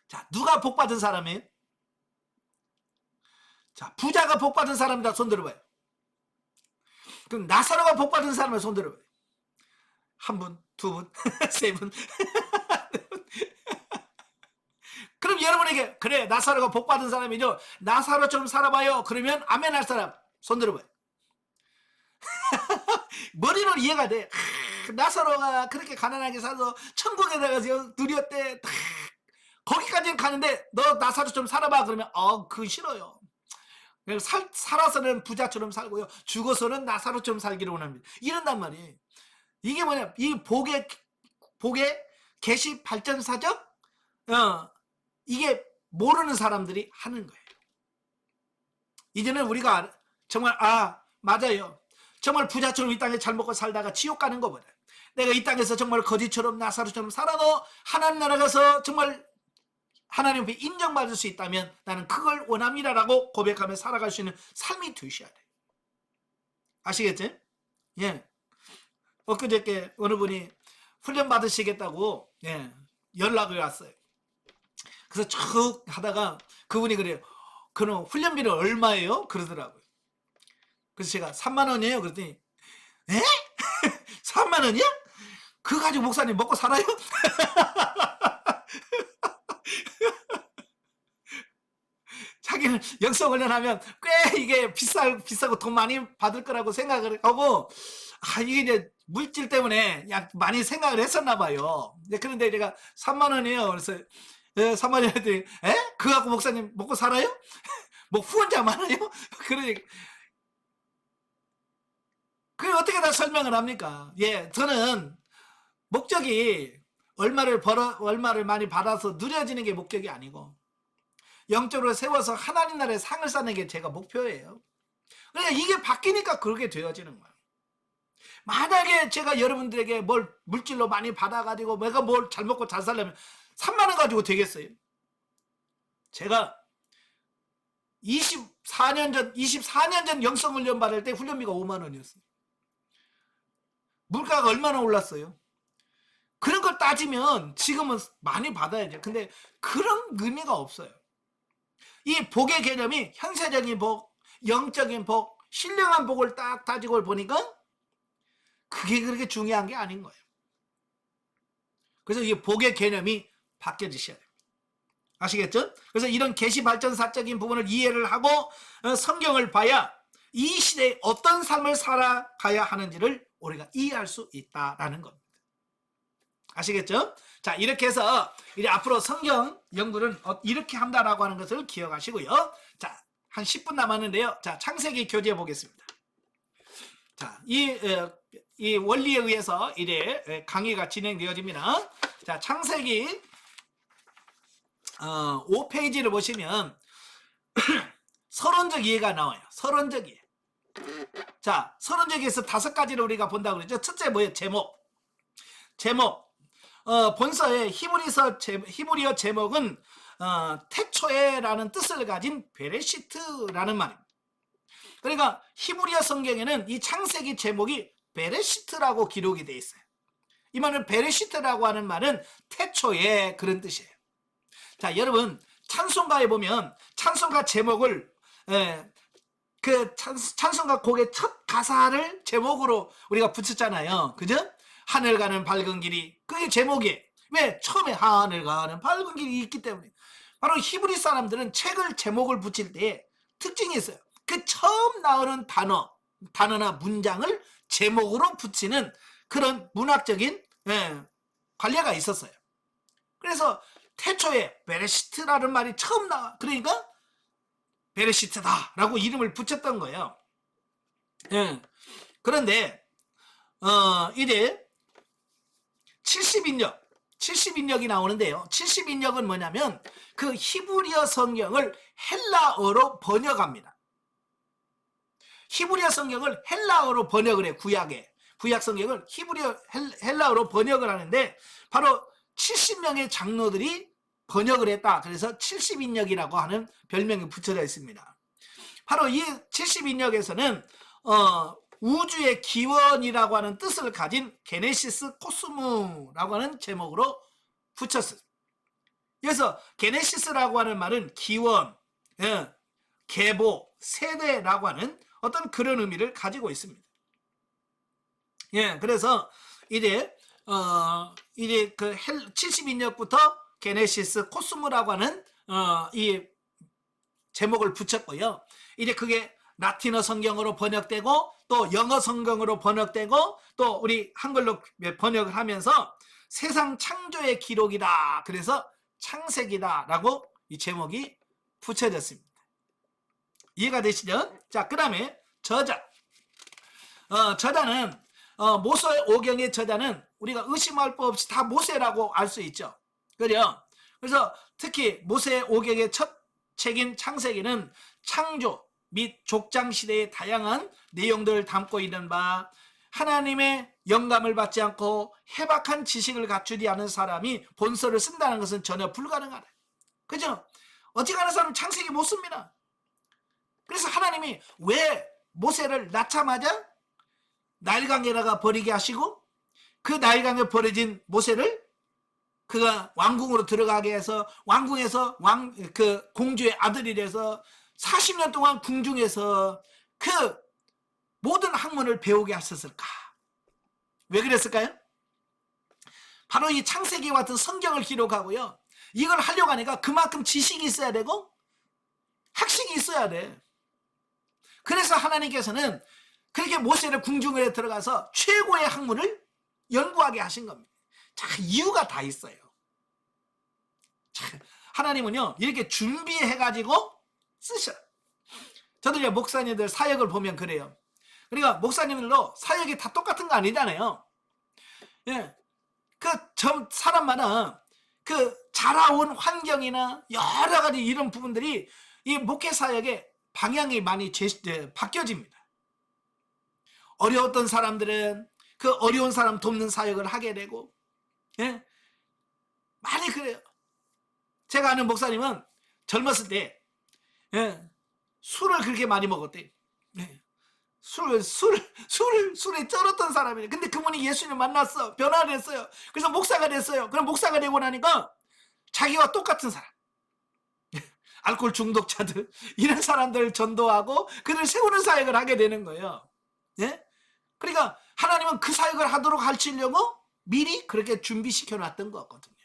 자, 누가 복받은 사람이에요? 자, 부자가 복받은 사람이다. 손 들어봐요. 그럼 나사로가 복받은 사람을 손 들어봐요. 한 분, 두 분, 세 분. 그럼 여러분에게 그래 나사로가 복받은 사람이죠. 나사로처럼 살아봐요. 그러면 아멘 할 사람 손 들어봐요. 머리는 이해가 돼. 나사로가 그렇게 가난하게 살아서 천국에다가 누렸대. 거기까지는 가는데 너 나사로처럼 살아봐. 그러면 그거 싫어요. 살아서는 부자처럼 살고요. 죽어서는 나사로처럼 살기를 원합니다. 이런단 말이에요. 이게 뭐냐? 이 복의 계시 발전사적 이게 모르는 사람들이 하는 거예요. 이제는 우리가 정말 맞아요. 정말 부자처럼 이 땅에 잘 먹고 살다가 지옥 가는 것보다 내가 이 땅에서 정말 거지처럼 나사로처럼 살아도 하나님 나라 가서 정말 하나님 앞에 인정받을 수 있다면 나는 그걸 원합니다라고 고백하며 살아갈 수 있는 삶이 되셔야 돼요. 아시겠죠? 예. 엊그저께 어느 분이 훈련 받으시겠다고 연락이 왔어요. 그래서 쭉 하다가 그분이 그래요. 그럼 훈련비는 얼마예요? 그러더라고요. 그래서 제가 3만 원이에요. 그랬더니 3만 원이야? 그거 가지고 목사님 먹고 살아요? 하긴 영성훈련하면 꽤 이게 비싸고 돈 많이 받을 거라고 생각을 하고, 이게 이제 물질 때문에 약 많이 생각을 했었나 봐요. 그런데 제가 3만 원이에요. 그래서 3만 원 했더니, 그거 갖고 목사님 먹고 살아요? 뭐 후원자 많아요? 그러니까 그걸 어떻게 다 설명을 합니까? 예, 저는 목적이 얼마를 많이 받아서 누려지는 게 목적이 아니고, 영적으로 세워서 하나님 나라의 상을 쌓는 게 제가 목표예요. 그러니까 이게 바뀌니까 그렇게 되어지는 거예요. 만약에 제가 여러분들에게 뭘 물질로 많이 받아가지고 내가 뭘 잘 먹고 잘 살려면 3만 원 가지고 되겠어요? 제가 24년 전 영성훈련 받을 때 훈련비가 5만 원이었어요. 물가가 얼마나 올랐어요? 그런 걸 따지면 지금은 많이 받아야죠. 근데 그런 의미가 없어요. 이 복의 개념이 현세적인 복, 영적인 복, 신령한 복을 딱 따지고 보니까 그게 그렇게 중요한 게 아닌 거예요. 그래서 이 복의 개념이 바뀌어지셔야 돼요. 아시겠죠? 그래서 이런 계시발전사적인 부분을 이해를 하고 성경을 봐야 이 시대에 어떤 삶을 살아가야 하는지를 우리가 이해할 수 있다라는 겁니다. 아시겠죠? 자, 이렇게 해서 이제 앞으로 성경 연구는 이렇게 한다라고 하는 것을 기억하시고요. 자, 한 10분 남았는데요. 자, 창세기 교재 보겠습니다. 자, 이 원리에 의해서 이제 강의가 진행되어집니다. 자, 창세기 5페이지를 보시면 서론적 이해가 나와요. 서론적 이해. 자, 서론적에서 5가지를 우리가 본다고 그랬죠. 첫째 뭐예요? 제목. 본서의 히브리어 제목은 태초에라는 뜻을 가진 베레시트라는 말입니다. 그러니까 히브리어 성경에는 이 창세기 제목이 베레시트라고 기록이 되어 있어요. 이 말은 베레시트라고 하는 말은 태초에 그런 뜻이에요. 자, 여러분 찬송가에 보면 찬송가 제목을 그 찬송가 곡의 첫 가사를 제목으로 우리가 붙였잖아요. 그죠? 하늘 가는 밝은 길이, 그게 제목이에요. 왜? 처음에 하늘 가는 밝은 길이 있기 때문에. 바로 히브리 사람들은 책을 제목을 붙일 때 특징이 있어요. 그 처음 나오는 단어나 문장을 제목으로 붙이는 그런 문학적인 관례가 있었어요. 그래서 태초에 베레시트라는 말이 처음 나와. 그러니까 베레시트다라고 이름을 붙였던 거예요. 그런데 이제 70인역이 나오는데요. 70인역은 뭐냐면 그 히브리어 성경을 헬라어로 번역합니다. 히브리어 성경을 헬라어로 번역을 해. 구약 성경을 헬라어로 번역을 하는데 바로 70명의 장로들이 번역을 했다. 그래서 70인역이라고 하는 별명이 붙여져 있습니다. 바로 이 70인역에서는 우주의 기원이라고 하는 뜻을 가진 게네시스 코스무라고 하는 제목으로 붙였어요. 그래서 게네시스라고 하는 말은 기원, 계보, 세대라고 하는 어떤 그런 의미를 가지고 있습니다. 그래서 이제 그 70인역부터 게네시스 코스무라고 하는 이 제목을 붙였고요. 이제 그게 라틴어 성경으로 번역되고 또 영어 성경으로 번역되고 또 우리 한글로 번역을 하면서 세상 창조의 기록이다. 그래서 창세기다라고 이 제목이 붙여졌습니다. 이해가 되시죠? 자, 그 다음에 저자. 저자는 모세오경의 저자는 우리가 의심할 법 없이 다 모세라고 알 수 있죠. 그래서 특히 모세오경의 첫 책인 창세기는 창조 및 족장 시대의 다양한 내용들을 담고 있는 바, 하나님의 영감을 받지 않고 해박한 지식을 갖추지 않은 사람이 본서를 쓴다는 것은 전혀 불가능하다. 그죠? 어지간한 사람은 창세기 못 씁니다. 그래서 하나님이 왜 모세를 낳자마자 나일강에다가 버리게 하시고 그 나일강에 버려진 모세를 그가 왕궁으로 들어가게 해서 왕궁에서 그 공주의 아들이 돼서 40년 동안 궁중에서 그 모든 학문을 배우게 하셨을까? 왜 그랬을까요? 바로 이 창세기와 같은 성경을 기록하고요. 이걸 하려고 하니까 그만큼 지식이 있어야 되고 학식이 있어야 돼. 그래서 하나님께서는 그렇게 모세를 궁중에 들어가서 최고의 학문을 연구하게 하신 겁니다. 자, 이유가 다 있어요. 자, 하나님은요 이렇게 준비해가지고 쓰셔. 저도 이제 목사님들 사역을 보면 그래요. 그러니까 목사님들도 사역이 다 똑같은 거 아니잖아요. 예, 그 사람마다 그 자라온 환경이나 여러 가지 이런 부분들이 이 목회 사역의 방향이 많이 바뀌어집니다. 어려웠던 사람들은 그 어려운 사람 돕는 사역을 하게 되고, 예, 많이 그래요. 제가 아는 목사님은 젊었을 때, 예, 술을 그렇게 많이 먹었대요. 예, 술에 쩔었던 사람이에요. 근데 그분이 예수님 만났어. 변화를 했어요. 그래서 목사가 됐어요. 그럼 목사가 되고 나니까 자기와 똑같은 사람, 알코올 중독자들, 이런 사람들 전도하고 그들 세우는 사역을 하게 되는 거예요. 예? 그러니까 하나님은 그 사역을 하도록 하시려고 미리 그렇게 준비시켜 놨던 거거든요.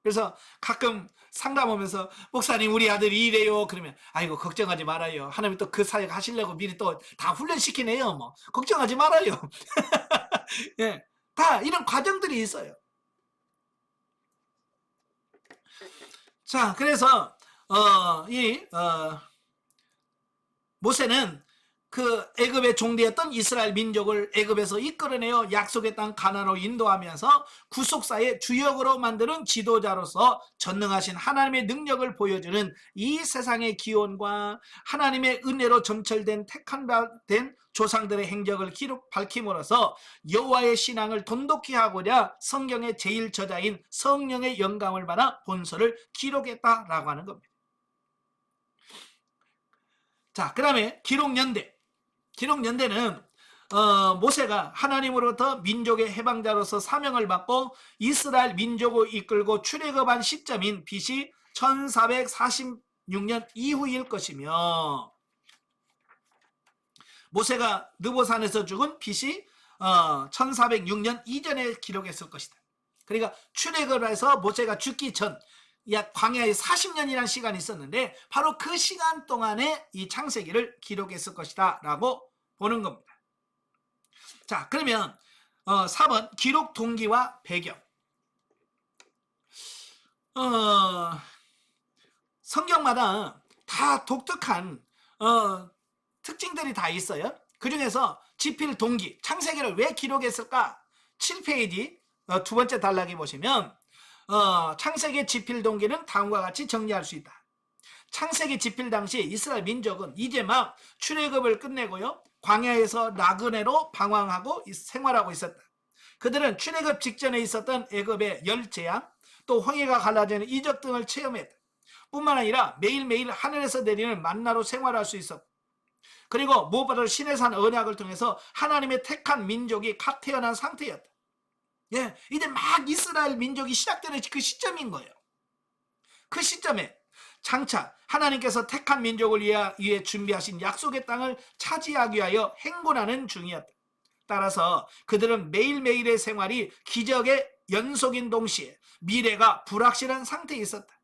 그래서 가끔 상담하면서 목사님 우리 아들이 이래요 그러면 아이고 걱정하지 말아요. 하나님 또 그 사역 하시려고 미리 또 다 훈련시키네요. 뭐 걱정하지 말아요. 예, 다 이런 과정들이 있어요. 자, 그래서 모세는 그 애굽의 종되었던 이스라엘 민족을 애굽에서 이끌어내어 약속의 땅 가나안으로 인도하면서 구속사의 주역으로 만드는 지도자로서 전능하신 하나님의 능력을 보여주는 이 세상의 기원과 하나님의 은혜로 점철된 택한 된 조상들의 행적을 밝힘으로써 여호와의 신앙을 돈독히 하고자 성경의 제일 저자인 성령의 영감을 받아 본서를 기록했다라고 하는 겁니다. 자, 그 다음에 기록연대는 모세가 하나님으로부터 민족의 해방자로서 사명을 받고 이스라엘 민족을 이끌고 출애굽한 시점인 BC 1446년 이후일 것이며, 모세가 느보산에서 죽은 BC 1406년 이전에 기록했을 것이다. 그러니까 출애굽을 해서 모세가 죽기 전 약 광야에 40년이라는 시간이 있었는데 바로 그 시간 동안에 이 창세기를 기록했을 것이다 라고 보는 겁니다. 자, 그러면 4번 기록 동기와 배경. 성경마다 다 독특한 특징들이 다 있어요. 그 중에서 지필 동기, 창세기를 왜 기록했을까? 7페이지 두 번째 단락에 보시면 창세기 지필 동기는 다음과 같이 정리할 수 있다. 창세기 지필 당시 이스라엘 민족은 이제 막 출애굽을 끝내고요, 광야에서 나그네로 방황하고 생활하고 있었다. 그들은 출애굽 직전에 있었던 애굽의 열재앙, 또 홍해가 갈라지는 이적 등을 체험했다. 뿐만 아니라 매일매일 하늘에서 내리는 만나로 생활할 수 있었다. 그리고 무엇보다도 신의 산 언약을 통해서 하나님의 택한 민족이 갓 태어난 상태였다. 예, 이제 막 이스라엘 민족이 시작되는 그 시점인 거예요. 그 시점에 장차 하나님께서 택한 민족을 위해 준비하신 약속의 땅을 차지하기 위하여 행군하는 중이었다. 따라서 그들은 매일매일의 생활이 기적의 연속인 동시에 미래가 불확실한 상태에 있었다.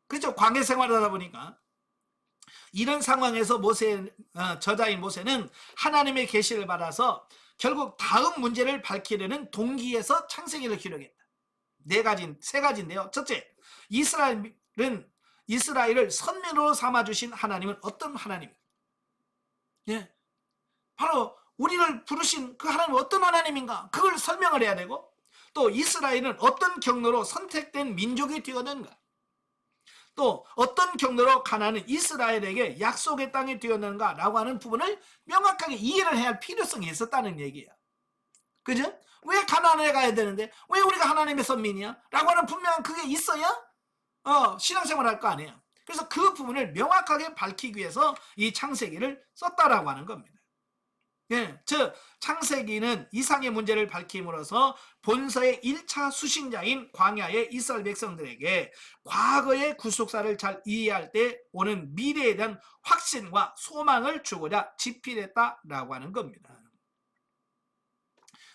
그렇죠? 광야 생활을 하다 보니까. 이런 상황에서 저자인 모세는 하나님의 계시를 받아서 결국 다음 문제를 밝히려는 동기에서 창세기를 기록했다. 세 가지인데요. 첫째, 이스라엘을 선민으로 삼아주신 하나님은 어떤 하나님입니까? 예, 바로 우리를 부르신 그 하나님은 어떤 하나님인가? 그걸 설명을 해야 되고, 또 이스라엘은 어떤 경로로 선택된 민족이 되었는가? 또 어떤 경로로 가나안은 이스라엘에게 약속의 땅이 되었는가 라고 하는 부분을 명확하게 이해를 해야 할 필요성이 있었다는 얘기예요. 그죠? 왜 가나안에 가야 되는데 왜 우리가 하나님의 선민이야? 라고 하는 분명한 그게 있어야 신앙생활 할 거 아니에요. 그래서 그 부분을 명확하게 밝히기 위해서 이 창세기를 썼다라고 하는 겁니다. 예, 즉 창세기는 이상의 문제를 밝힘으로써 본서의 1차 수신자인 광야의 이스라엘 백성들에게 과거의 구속사를 잘 이해할 때 오는 미래에 대한 확신과 소망을 주고자 집필했다라고 하는 겁니다.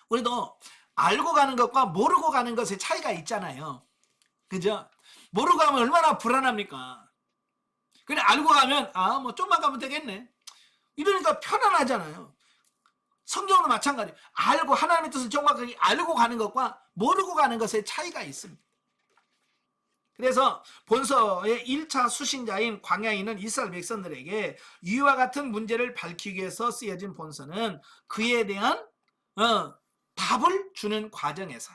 우리도 알고 가는 것과 모르고 가는 것의 차이가 있잖아요. 그죠? 모르고 가면 얼마나 불안합니까? 그래 알고 가면 뭐 좀만 가면 되겠네. 이러니까 편안하잖아요. 성경도 마찬가지. 알고 하나님의 뜻을 정확하게 알고 가는 것과 모르고 가는 것의 차이가 있습니다. 그래서 본서의 1차 수신자인 광야에 있는 이스라엘 백성들에게 이와 같은 문제를 밝히기 위해서 쓰여진 본서는 그에 대한 답을 주는 과정에서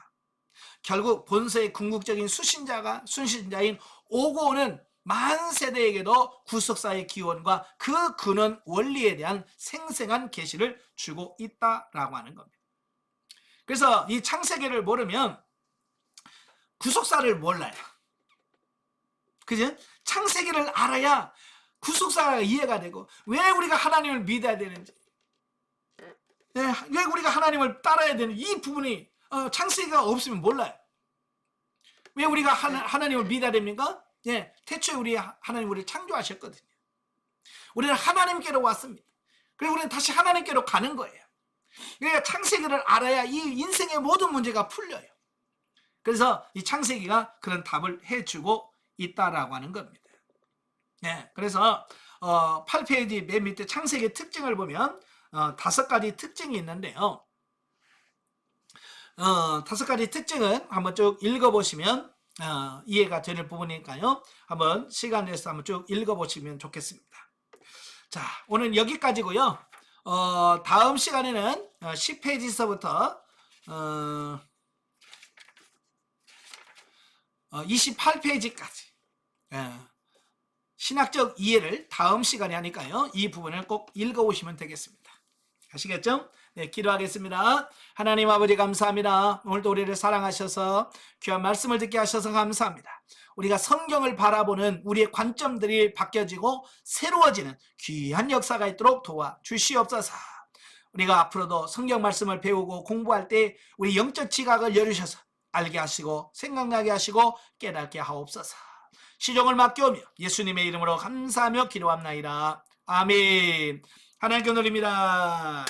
결국 본서의 궁극적인 수신자인 오고 오는 만 세대에게도 구속사의 기원과 그 근원 원리에 대한 생생한 계시를 주고 있다라고 하는 겁니다. 그래서 이 창세기를 모르면 구속사를 몰라요. 그죠? 창세기를 알아야 구속사가 이해가 되고 왜 우리가 하나님을 믿어야 되는지, 왜 우리가 하나님을 따라야 되는지 이 부분이 창세기가 없으면 몰라요. 왜 우리가 하나님을 믿어야 됩니까? 태초에 하나님 우리를 창조하셨거든요. 우리는 하나님께로 왔습니다. 그리고 우리는 다시 하나님께로 가는 거예요. 그러니까 창세기를 알아야 이 인생의 모든 문제가 풀려요. 그래서 이 창세기가 그런 답을 해주고 있다라고 하는 겁니다. 그래서 8페이지 맨 밑에 창세기 특징을 보면 5가지 특징이 있는데요. 5가지 특징은 한번 쭉 읽어보시면 이해가 되는 부분이니까요. 한번 시간 내서 한번 쭉 읽어보시면 좋겠습니다. 자, 오늘 여기까지고요. 다음 시간에는 10페이지서부터 28페이지까지 신학적 이해를 다음 시간에 하니까요. 이 부분을 꼭 읽어오시면 되겠습니다. 아시겠죠? 네, 기도하겠습니다. 하나님 아버지 감사합니다. 오늘도 우리를 사랑하셔서 귀한 말씀을 듣게 하셔서 감사합니다. 우리가 성경을 바라보는 우리의 관점들이 바뀌어지고 새로워지는 귀한 역사가 있도록 도와주시옵소서. 우리가 앞으로도 성경 말씀을 배우고 공부할 때 우리 영적 지각을 열으셔서 알게 하시고 생각나게 하시고 깨닫게 하옵소서. 시종을 맡겨오며 예수님의 이름으로 감사하며 기도합나이다. 아멘. 하나님께 오늘입니다.